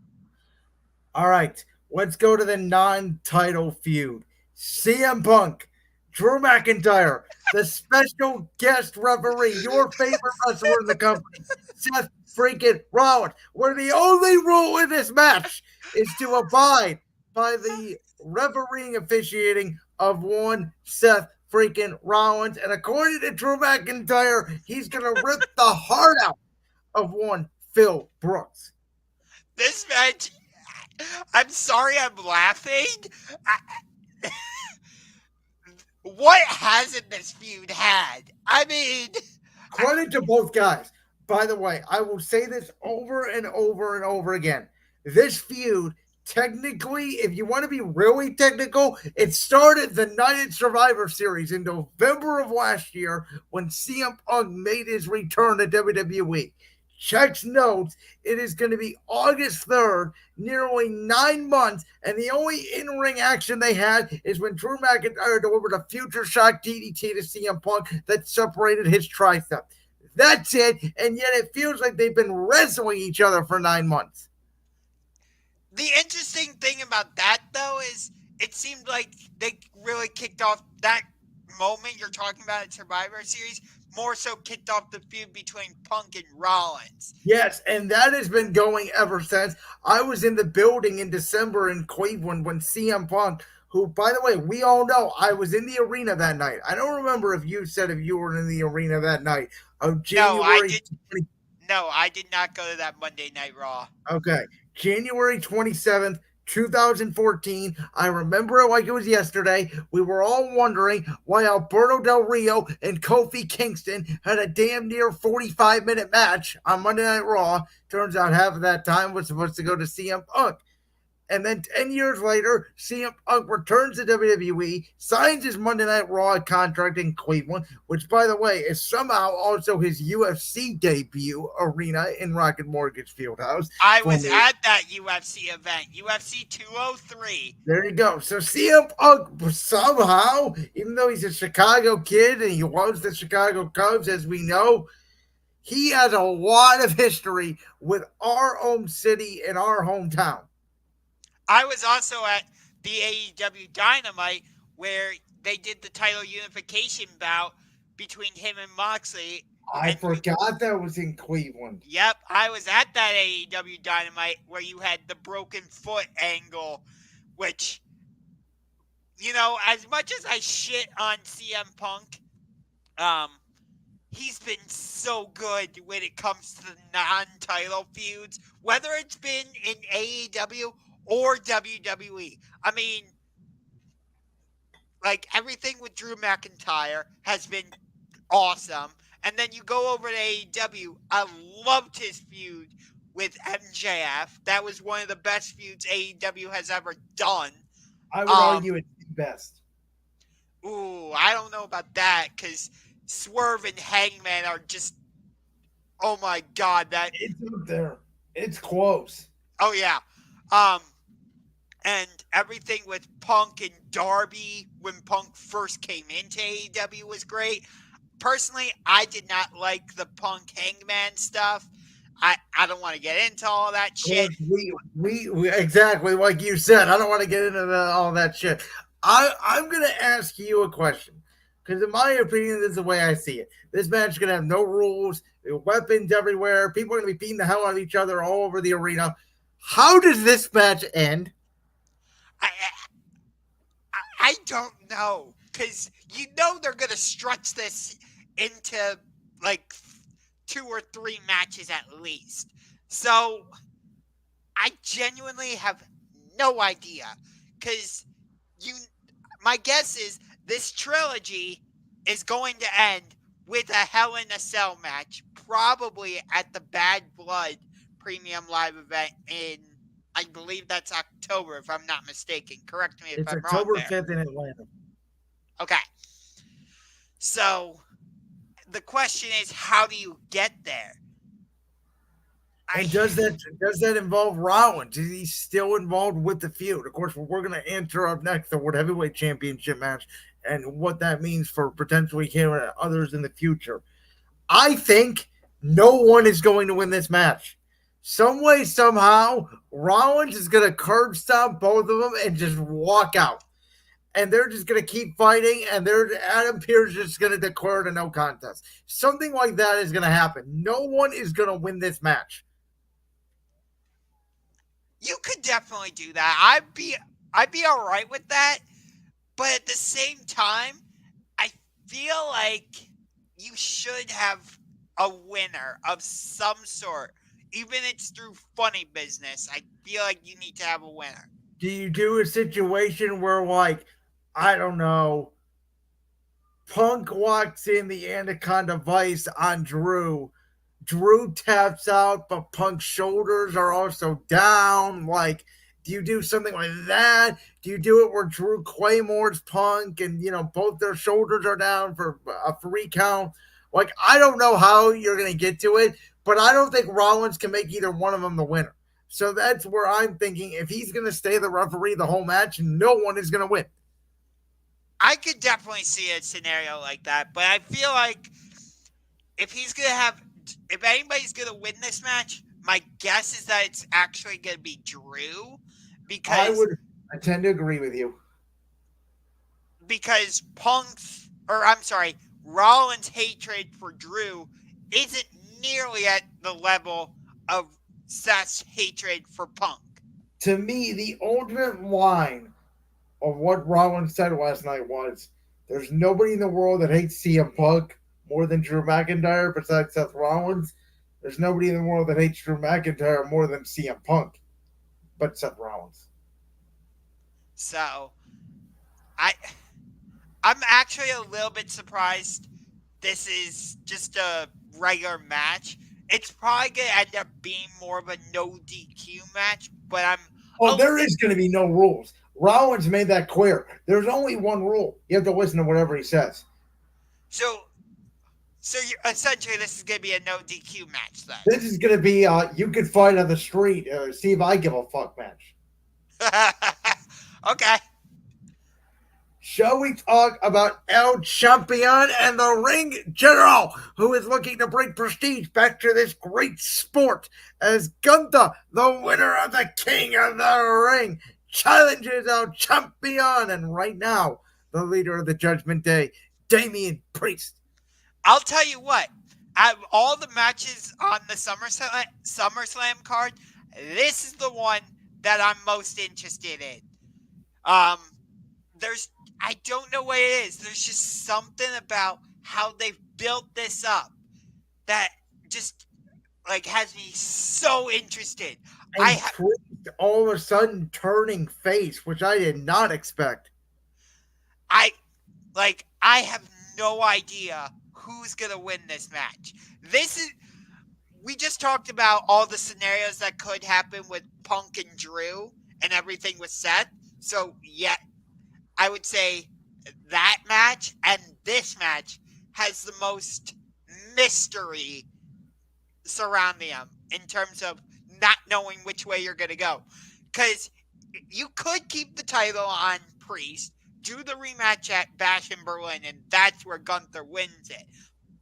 All right, let's go to the non-title feud. CM Punk, Drew McIntyre, the special guest referee, your favorite wrestler in the company, Seth freaking Rollins. Where the only rule in this match is to abide by the refereeing officiating of one Seth freaking Rollins. And according to Drew McIntyre, he's going to rip the heart out of one Phil Brooks. This match, I'm sorry I'm laughing. What hasn't this feud had? I mean, Credit to both guys. By the way, I will say this over and over and over again. This feud, technically, if you want to be really technical, it started the Night at Survivor Series in November of last year when CM Punk made his return to WWE. Checks notes, it is going to be August 3rd, nearly 9 months, and the only in ring action they had is when Drew McIntyre delivered a future shock DDT to CM Punk that separated his tricep. That's it, and yet it feels like they've been wrestling each other for 9 months. the interesting thing about that, though, is it seemed like they really kicked off that moment you're talking about at Survivor Series, more so kicked off the feud between Punk and Rollins. Yes, and that has been going ever since. I was in the building in December in Cleveland when CM Punk, who, by the way, we all know I was in the arena that night. I don't remember if you said if you were in the arena that night of No, I January did. No, I did not go to that Monday Night Raw. Okay. January 27th, 2014. I remember it like it was yesterday. We were all wondering why Alberto Del Rio and Kofi Kingston had a damn near 45-minute match on Monday Night Raw. Turns out half of that time was supposed to go to CM Punk. And then 10 years later, CM Punk returns to WWE, signs his Monday Night Raw contract in Cleveland, which, by the way, is somehow also his UFC debut arena in Rocket Mortgage Fieldhouse. I was at that UFC event, UFC 203. There you go. So CM Punk somehow, even though he's a Chicago kid and he loves the Chicago Cubs, as we know, he has a lot of history with our home city and our hometown. I was also at the AEW Dynamite where they did the title unification bout between him and Moxley. I forgot that was in Cleveland. Yep, I was at that AEW Dynamite where you had the broken foot angle, which, as much as I shit on CM Punk, he's been so good when it comes to the non-title feuds, whether it's been in AEW or WWE. I mean, like, everything with Drew McIntyre has been awesome. And then you go over to AEW. I loved his feud with MJF. That was one of the best feuds AEW has ever done. I would argue it's the best. Ooh, I don't know about that because Swerve and Hangman are just, oh my God, it's up there. It's close. Oh yeah. And everything with Punk and Darby when Punk first came into AEW was great. Personally, I did not like the Punk Hangman stuff. I don't want to get into all that shit. We exactly like you said. I don't want to get into all that shit. I'm gonna ask you a question because, in my opinion, this is the way I see it. This match is gonna have no rules, weapons everywhere. People are gonna be beating the hell out of each other all over the arena. How does this match end? I don't know because they're gonna stretch this into like 2 or 3 matches at least. So I genuinely have no idea because you. My guess is this trilogy is going to end with a Hell in a Cell match, probably at the Bad Blood Premium Live event in, I believe that's October, if I'm not mistaken. Correct me if It's I'm wrong October there. 5th in Atlanta. Okay. So the question is, how do you get there? I And does that involve Rollins? Is he still involved with the feud? Of course, we're going to answer up next the World Heavyweight Championship match and what that means for potentially him and others in the future. I think no one is going to win this match. Some way, somehow, Rollins is going to curb stomp both of them and just walk out. And they're just going to keep fighting, and Adam Pearce is just going to declare it a no contest. Something like that is going to happen. No one is going to win this match. You could definitely do that. I'd be all right with that. But at the same time, I feel like you should have a winner of some sort. Even if it's through funny business, I feel like you need to have a winner. Do you do a situation where, like, I don't know, Punk walks in the Anaconda Vice on Drew. Drew taps out, but Punk's shoulders are also down. Like, do you do something like that? Do you do it where Drew Claymore's Punk and, both their shoulders are down for a free count? Like, I don't know how you're going to get to it, but I don't think Rollins can make either one of them the winner. So that's where I'm thinking if he's going to stay the referee the whole match, no one is going to win. I could definitely see a scenario like that, but I feel like if he's gonna have, if anybody's gonna win this match, my guess is that it's actually gonna be Drew, I because would I tend to agree with you. Punk's, or I'm sorry, Rollins' hatred for Drew isn't nearly at the level of Seth's hatred for Punk. To me, the ultimate line of what Rollins said last night was there's nobody in the world that hates CM Punk more than Drew McIntyre besides Seth Rollins. There's nobody in the world that hates Drew McIntyre more than CM Punk but Seth Rollins. So I I'm actually a little bit surprised this is just a regular match. It's probably gonna end up being more of a no DQ match, but I'm Oh, a there is going to be no rules. Rollins made that clear. There's only one rule. You have to listen to whatever he says. so so you essentially this is gonna be a no DQ match This is going to be you could fight on the street, see if I give a fuck match. then. Okay. Shall we talk about El Champion and the Ring General, who is looking to bring prestige back to this great sport as Gunther, the winner of the King of the Ring, challenges El Champion, and right now, the leader of the Judgment Day, Damian Priest. I'll tell you what. Out of all the matches on the SummerSlam card, this is the one that I'm most interested in. Um, there's I don't know what it is. There's just something about how they've built this up that just like has me so interested. I And Priest all of a sudden turning face, which I did not expect. I I have no idea who's gonna win this match. This is We just talked about all the scenarios that could happen with Punk and Drew and everything with Seth. So yeah, I would say that match and this match has the most mystery surrounding them in terms of not knowing which way you're going to go. Because you could keep the title on Priest, do the rematch at Bash in Berlin, and that's where Gunther wins it.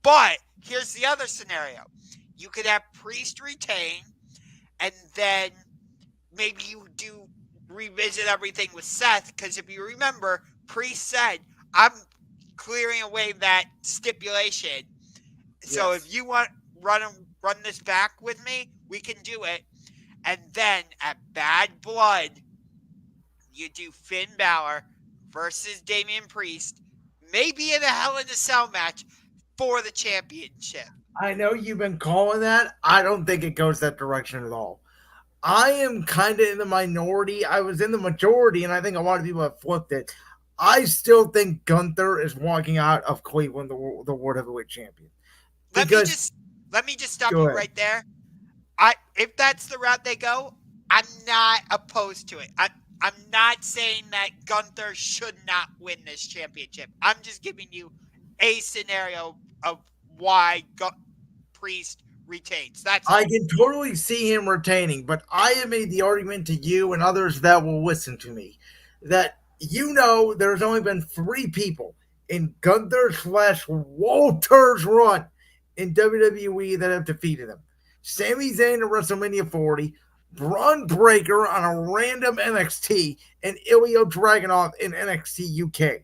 But here's the other scenario. You could have Priest retain, and then maybe you do revisit everything with Seth, because if you remember, Priest said, I'm clearing away that stipulation. So Yes. if you want run this back with me, we can do it. And then at Bad Blood, you do Finn Balor versus Damian Priest, maybe in a Hell in a Cell match for the championship. I know you've been calling that. I don't think it goes that direction at all. I am kind of in the minority. I was in the majority, and I think a lot of people have flipped it. I still think Gunther is walking out of Cleveland the World Heavyweight Champion Let me because just let me just stop go you ahead. right there. I if that's the route they go, I'm not opposed to it. I'm not saying that Gunther should not win this championship. I'm just giving you a scenario of why Priest retains. That's I all. can totally see him retaining, but I have made the argument to you and others that will listen to me that there's only been three people in Gunther/Walter's run in WWE that have defeated him. Sami Zayn at WrestleMania 40, Braun Breaker on a random NXT, and Ilya Dragunov in NXT UK.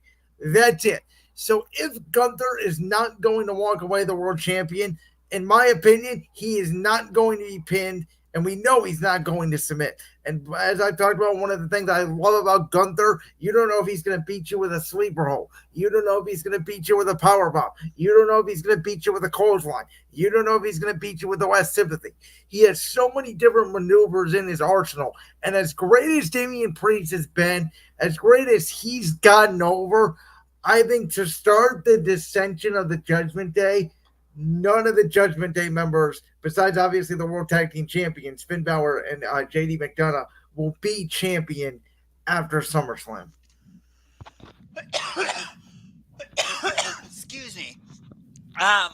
That's it. So if Gunther is not going to walk away the world champion, in my opinion, he is not going to be pinned, and we know he's not going to submit. And as I talked about, one of the things I love about Gunther, you don't know if he's going to beat you with a sleeper hold. You don't know if he's going to beat you with a power bomb. You don't know if he's going to beat you with a clothesline. You don't know if he's going to beat you with the last sympathy. He has so many different maneuvers in his arsenal. And as great as Damian Priest has been, as great as he's gotten over, I think to start the dissension of the Judgment Day, none of the Judgment Day members, besides obviously the World Tag Team Champions, Finn Balor and JD McDonough, will be champion after SummerSlam. Excuse me. Um,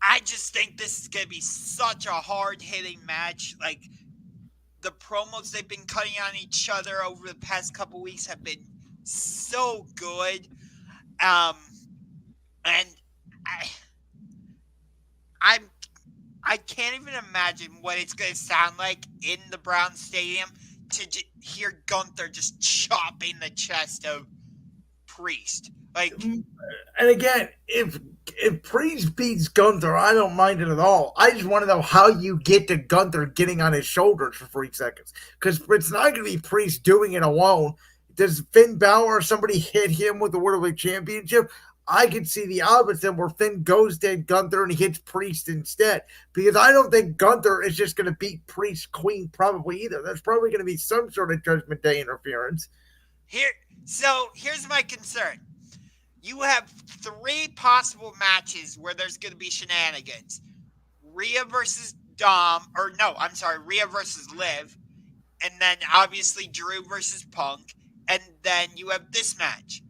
I just think this is gonna be such a hard hitting match. Like the promos they've been cutting on each other over the past couple weeks have been so good. Um, and I, I'm I can't even imagine what it's going to sound like in the Brown Stadium to hear Gunther just chopping the chest of Priest. Like, And again, if Priest beats Gunther, I don't mind it at all. I just want to know how you get to Gunther getting on his shoulders for 3 seconds, because it's not going to be Priest doing it alone. Does Finn Balor or somebody hit him with the World Heavyweight Championship? I could see the opposite where Finn goes to Gunther and he hits Priest instead, because I don't think Gunther is just going to beat Priest clean probably either. There's probably going to be some sort of Judgment Day interference. here, so here's my concern. You have three possible matches where there's going to be shenanigans. Rhea versus Dom, or no, I'm sorry, Rhea versus Liv, and then obviously Drew versus Punk, and then you have this match.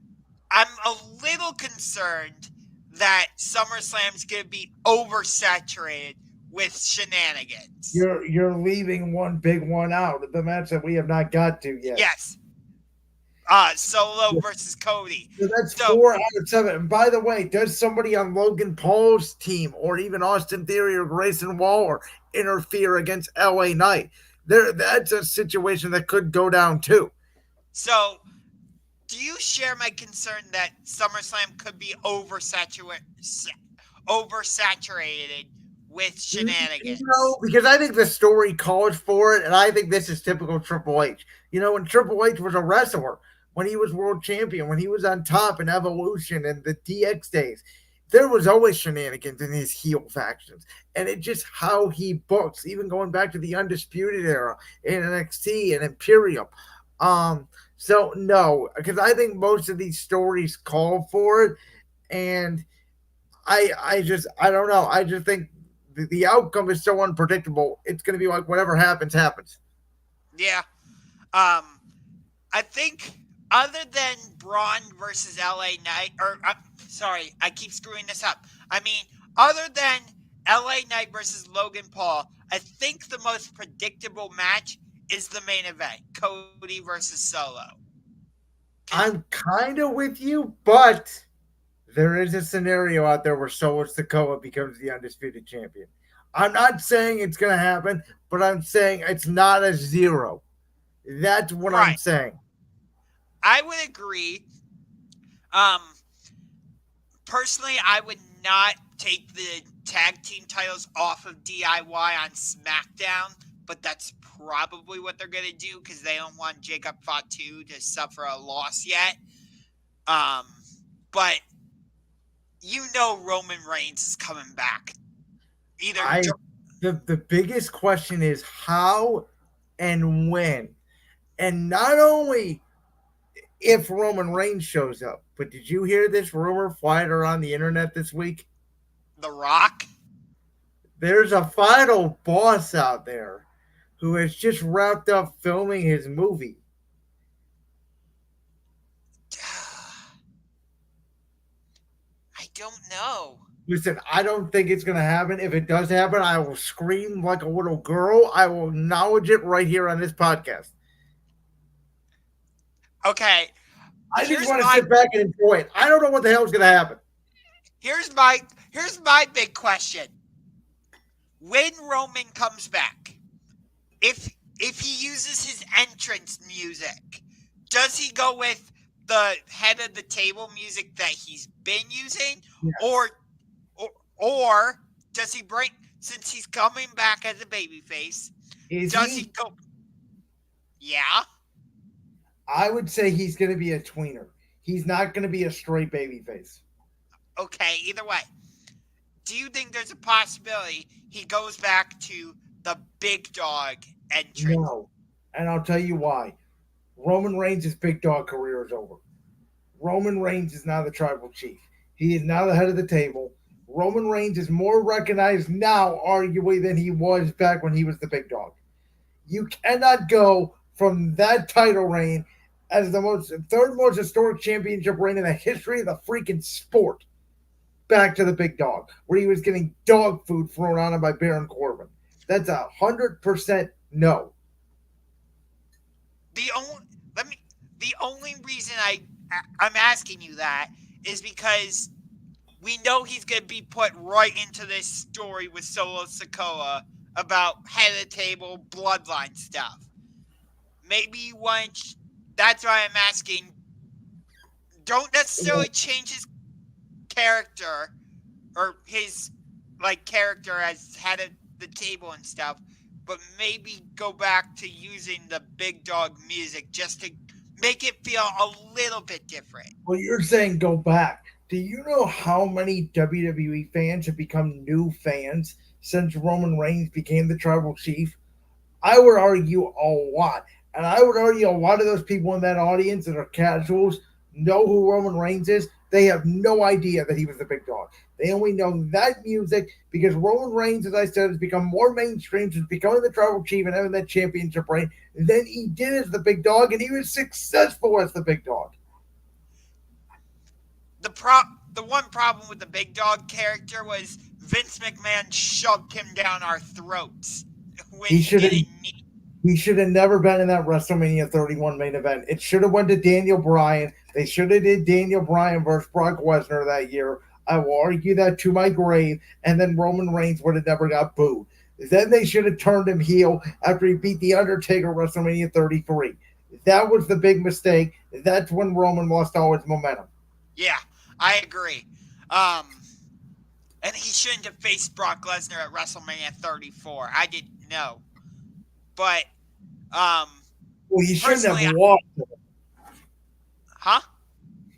I'm a little concerned that SummerSlam's going to be oversaturated with shenanigans. You're leaving one big one out, the match that we have not got to yet. Yes, Solo versus Cody. So that's So 4 out of 7. And by the way, does somebody on Logan Paul's team or even Austin Theory or Grayson Waller interfere against LA Knight? That's a situation that could go down too. So, do you share my concern that SummerSlam could be oversaturated with No, shenanigans? because I think the story calls for it, and I think this is typical Triple H. When Triple H was a wrestler, when he was world champion, when he was on top in Evolution and the DX days, there was always shenanigans in his heel factions, and it's just how he books. Even going back to the Undisputed Era in NXT and Imperium. So no, because I think most of these stories call for it, and I don't know. I just think the outcome is so unpredictable. It's going to be like whatever happens, happens. Yeah. Um, I think other than Braun versus LA Knight, or sorry, I keep screwing this up. I mean, other than LA Knight versus Logan Paul, I think the most predictable match is the main event, Cody versus Solo. Cause I'm kind of with you, but there is a scenario out there where Solo Sikoa becomes the undisputed champion. I'm not saying it's going to happen, but I'm saying it's not a zero. That's what I'm right, saying. I would agree. Um, Personally, I would not take the tag team titles off of DIY on SmackDown, but that's probably what they're going to do because they don't want Jacob Fatu to suffer a loss yet. Um, but Roman Reigns is coming back. Either I the biggest question is how and when. And not only if Roman Reigns shows up, but did you hear this rumor flying around the internet this week? The Rock. There's a final boss out there who has just wrapped up filming his movie. I don't know. Listen, I don't think it's going to happen. If it does happen, I will scream like a little girl. I will acknowledge it right here on this podcast. Okay, I just here's want to my sit back and enjoy it. I don't know what the hell is going to happen. here's my here's my big question. When Roman comes back, if he uses his entrance music, does he go with the head of the table music that he's been using, Yeah. or or does he bring, since he's coming back as a babyface? Is Does he he? go? Yeah. I would say he's going to be a tweener. He's not going to be a straight baby face. Okay. Either way, do you think there's a possibility he goes back to the big dog entrance? No. And I'll tell you why. Roman Reigns' big dog career is over. Roman Reigns is now the tribal chief. He is now the head of the table. Roman Reigns is more recognized now, arguably, than he was back when he was the big dog. You cannot go from that title reign as the third most historic championship reign in the history of the freaking sport back to the big dog, where he was getting dog food thrown on him by Baron Corbin. That's 100% no. The only let me the only reason I'm asking you that is because we know he's going to be put right into this story with Solo Sikoa about head of the table bloodline stuff. Maybe you want. That's why I'm asking. Don't necessarily change his character or his character as head of the table and stuff, but maybe go back to using the big dog music just to make it feel a little bit different. Well, you're saying go back. Do you know how many WWE fans have become new fans since Roman Reigns became the tribal chief? I would argue a lot. And I would argue a lot of those people in that audience that are casuals know who Roman Reigns is. They have no idea that he was the big dog. They only know that music because Roman Reigns, as I said, has become more mainstream since becoming the tribal chief and having that championship reign than he did as the big dog, and he was successful as the big dog. The one problem with the big dog character was Vince McMahon shoved him down our throats when He he should have didn't need. He should have never been in that WrestleMania 31 main event. It should have went to Daniel Bryan. They should have did Daniel Bryan versus Brock Lesnar that year. I will argue that to my grave, and then Roman Reigns would have never got booed. Then they should have turned him heel after he beat The Undertaker WrestleMania 33. That was the big mistake. That's when Roman lost all his momentum. Yeah, I agree. Um, and he shouldn't have faced Brock Lesnar at WrestleMania 34. I didn't know, but um, Well, he shouldn't personally, have lost. huh?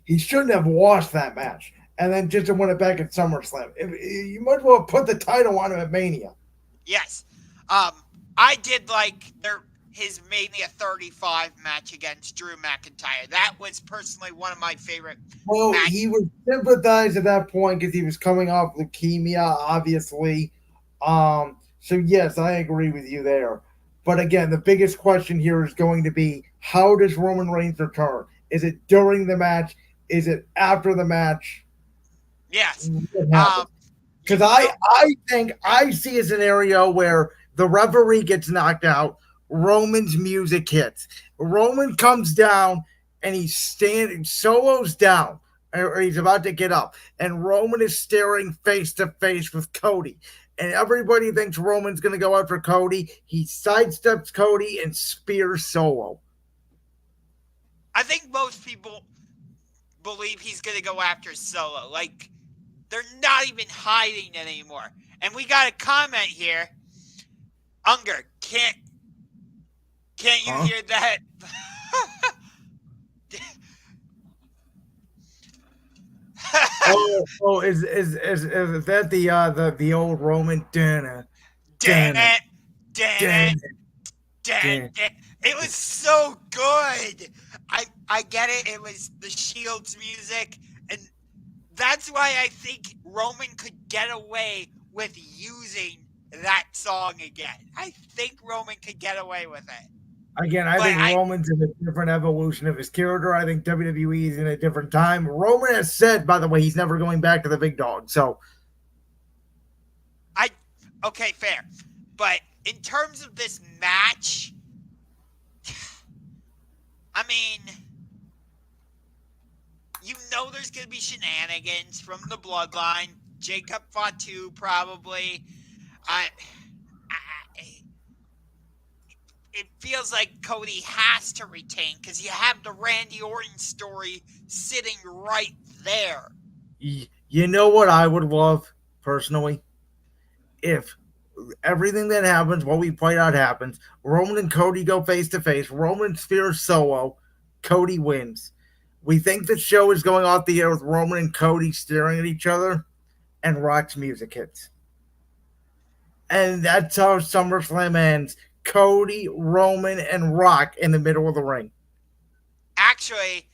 He shouldn't have lost that match and then just win it back at SummerSlam. You might as well have put the title on him at Mania. Yes. I did like his Mania 35 match against Drew McIntyre. That was personally one of my favorite Well, matches. he was sympathized at that point because he was coming off leukemia, obviously. So yes, I agree with you there. But again, the biggest question here is going to be how does Roman Reigns return? Is it during the match? Is it after the match? Yes. What happens? Because I think I see a scenario where the referee gets knocked out, Roman's music hits. Roman comes down and he's standing, solos down, or he's about to get up, and Roman is staring face to face with Cody. And everybody thinks Roman's going to go after Cody. He sidesteps Cody and spears Solo. I think most people believe he's going to go after Solo. Like, they're not even hiding it anymore. And we got a comment here. Ungar, can't you hear that? Is that the old Roman dinner? Damn Dan it, it, damn Dan it, it, damn Dan. it. It was so good. I get it. It was the Shield's music, and that's why I think Roman could get away with using that song again. I think Roman could get away with it. Again, I But think Roman's in a different evolution of his character. I think WWE is in a different time. Roman has said, by the way, he's never going back to the big dog. So I okay, fair. But in terms of this match, I mean, you know there's going to be shenanigans from the bloodline. Jacob Fatu probably. I it feels like Cody has to retain because you have the Randy Orton story sitting right there. you know what I would love personally? If everything that happens, what we played out happens, Roman and Cody go face to face, Roman spears solo, Cody wins. We think the show is going off the air with Roman and Cody staring at each other, and Rock's music hits. And that's how SummerSlam ends. Cody, Roman, and Rock in the middle of the ring. Actually,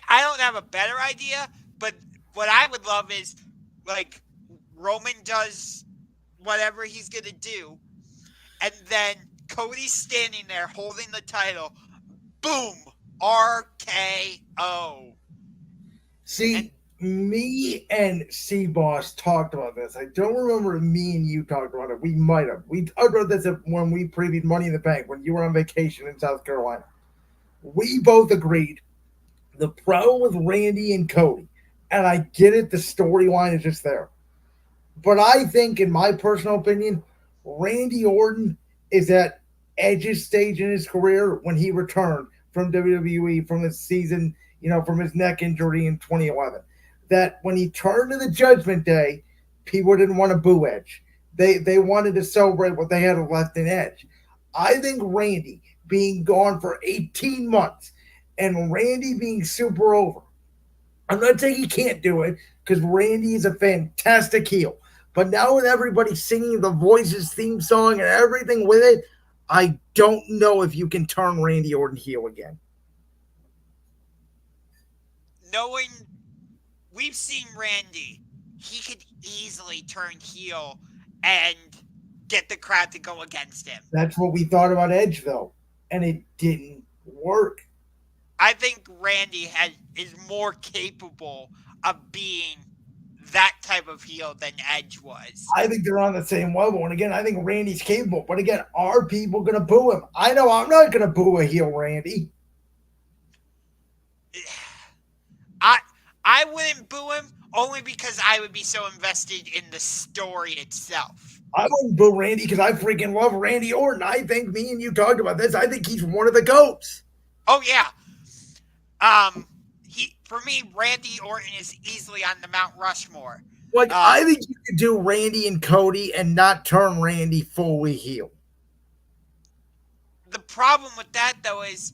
I don't have a better idea, but what I would love is like Roman does whatever he's going to do, and then Cody's standing there holding the title. Boom! RKO. See, And me and C Boss talked about this. I don't remember if me and you talked about it. We might have. We talked about this when we previewed Money in the Bank when you were on vacation in South Carolina. We both agreed the problem with Randy and Cody, and I get it, the storyline is just there. But I think, in my personal opinion, Randy Orton is at Edge's stage in his career when he returned from WWE from his season, from his neck injury in 2011. That when he turned to the Judgment Day, people didn't want to boo Edge. They wanted to celebrate what they had left in Edge. I think Randy being gone for 18 months and Randy being super over. I'm not saying he can't do it because Randy is a fantastic heel. But now with everybody singing the Voices theme song and everything with it, I don't know if you can turn Randy Orton heel again. knowing we've seen Randy, he could easily turn heel and get the crowd to go against him. That's what we thought about Edge, though, and it didn't work. I think Randy is more capable of being that type of heel than Edge was. I think they're on the same level. And again, I think Randy's capable. But again, are people going to boo him? I know I'm not going to boo a heel Randy. I wouldn't boo him only because I would be so invested in the story itself. I wouldn't boo Randy because I freaking love Randy Orton. I think me and you talked about this. I think he's one of the GOATs. Oh, yeah. For me, Randy Orton is easily on the Mount Rushmore. I think you could do Randy and Cody and not turn Randy fully heel. The problem with that, though, is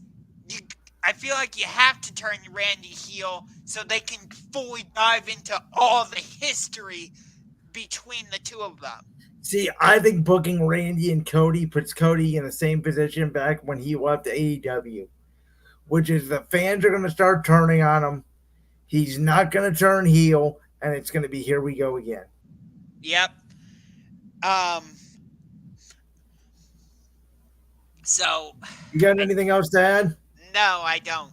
I feel like you have to turn Randy heel so they can fully dive into all the history between the two of them. See, I think booking Randy and Cody puts Cody in the same position back when he left AEW, which is the fans are going to start turning on him. He's not going to turn heel, and it's going to be here we go again. Yep. So. You got anything else to add? No, I don't.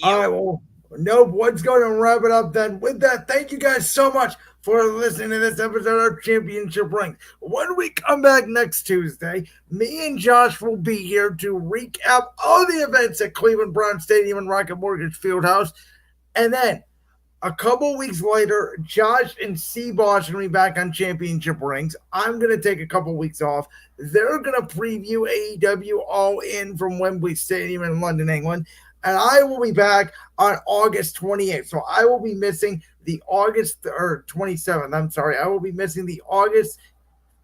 All right, well, nope. What's going to wrap it up then? With that, thank you guys so much for listening to this episode of Championship Rings. When we come back next Tuesday, me and Josh will be here to recap all the events at Cleveland Brown Stadium and Rocket Mortgage Fieldhouse. And then a couple weeks later, Josh and C-Boss are going to be back on Championship Rings. I'm going to take a couple weeks off. They're going to preview AEW All In from Wembley Stadium in London, England. And I will be back on August 28th. So I will be missing the August 27th. I'm sorry. I will be missing the August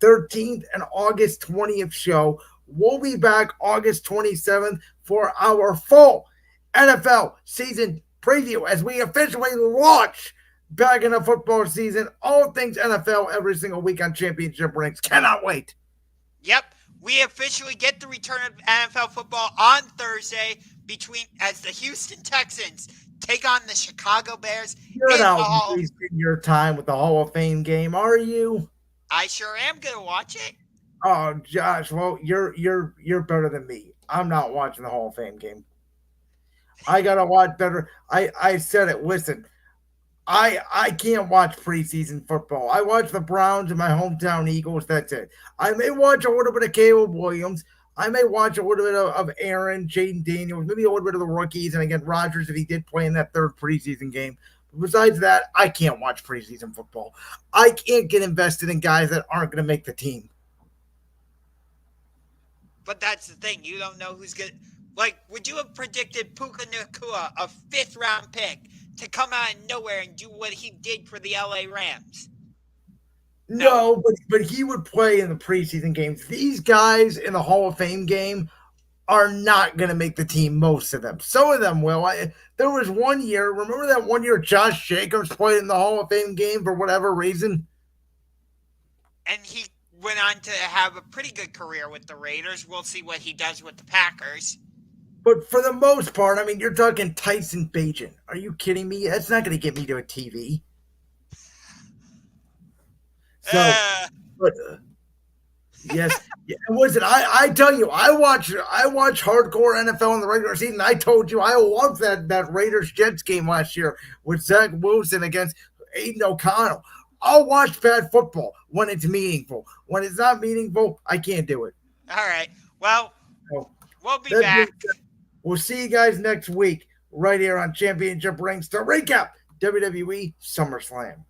13th and August 20th show. We'll be back August 27th for our full NFL season preview as we officially launch back in the football season. All things NFL every single week on Championship Rings. Cannot wait. Yep, we officially get the return of NFL football on Thursday between as the Houston Texans take on the Chicago Bears You're in the not Hall. wasting your time with the Hall of Fame game, are you? I sure am gonna watch it. Oh, Josh. Well, you're better than me. I'm not watching the Hall of Fame game. I gotta watch better. I said it. Listen, I can't watch preseason football. I watch the Browns and my hometown Eagles. That's it. I may watch a little bit of Caleb Williams. I may watch a little bit of Aaron, Jaden Daniels, maybe a little bit of the rookies, and again Rodgers if he did play in that third preseason game. But besides that, I can't watch preseason football. I can't get invested in guys that aren't going to make the team. But that's the thing, you don't know who's gonna. Like, would you have predicted Puka Nacua, a 5th-round pick, to come out of nowhere and do what he did for the LA Rams? No. No, but he would play in the preseason games. These guys in the Hall of Fame game are not going to make the team. Most of them, some of them will. There was one year. Remember that one year Josh Jacobs played in the Hall of Fame game for whatever reason. And he went on to have a pretty good career with the Raiders. We'll see what he does with the Packers. But for the most part, I mean, you're talking Tyson Bagent. Are you kidding me? That's not going to get me to a TV. So, Uh, but yes. Yeah, listen, I tell you, I watch hardcore NFL in the regular season. I told you I loved that Raiders Jets game last year with Zach Wilson against Aiden O'Connell. I'll watch bad football when it's meaningful. When it's not meaningful, I can't do it. all right. Well, So we'll be that back. we'll see you guys next week right here on Championship Rings to recap WWE SummerSlam.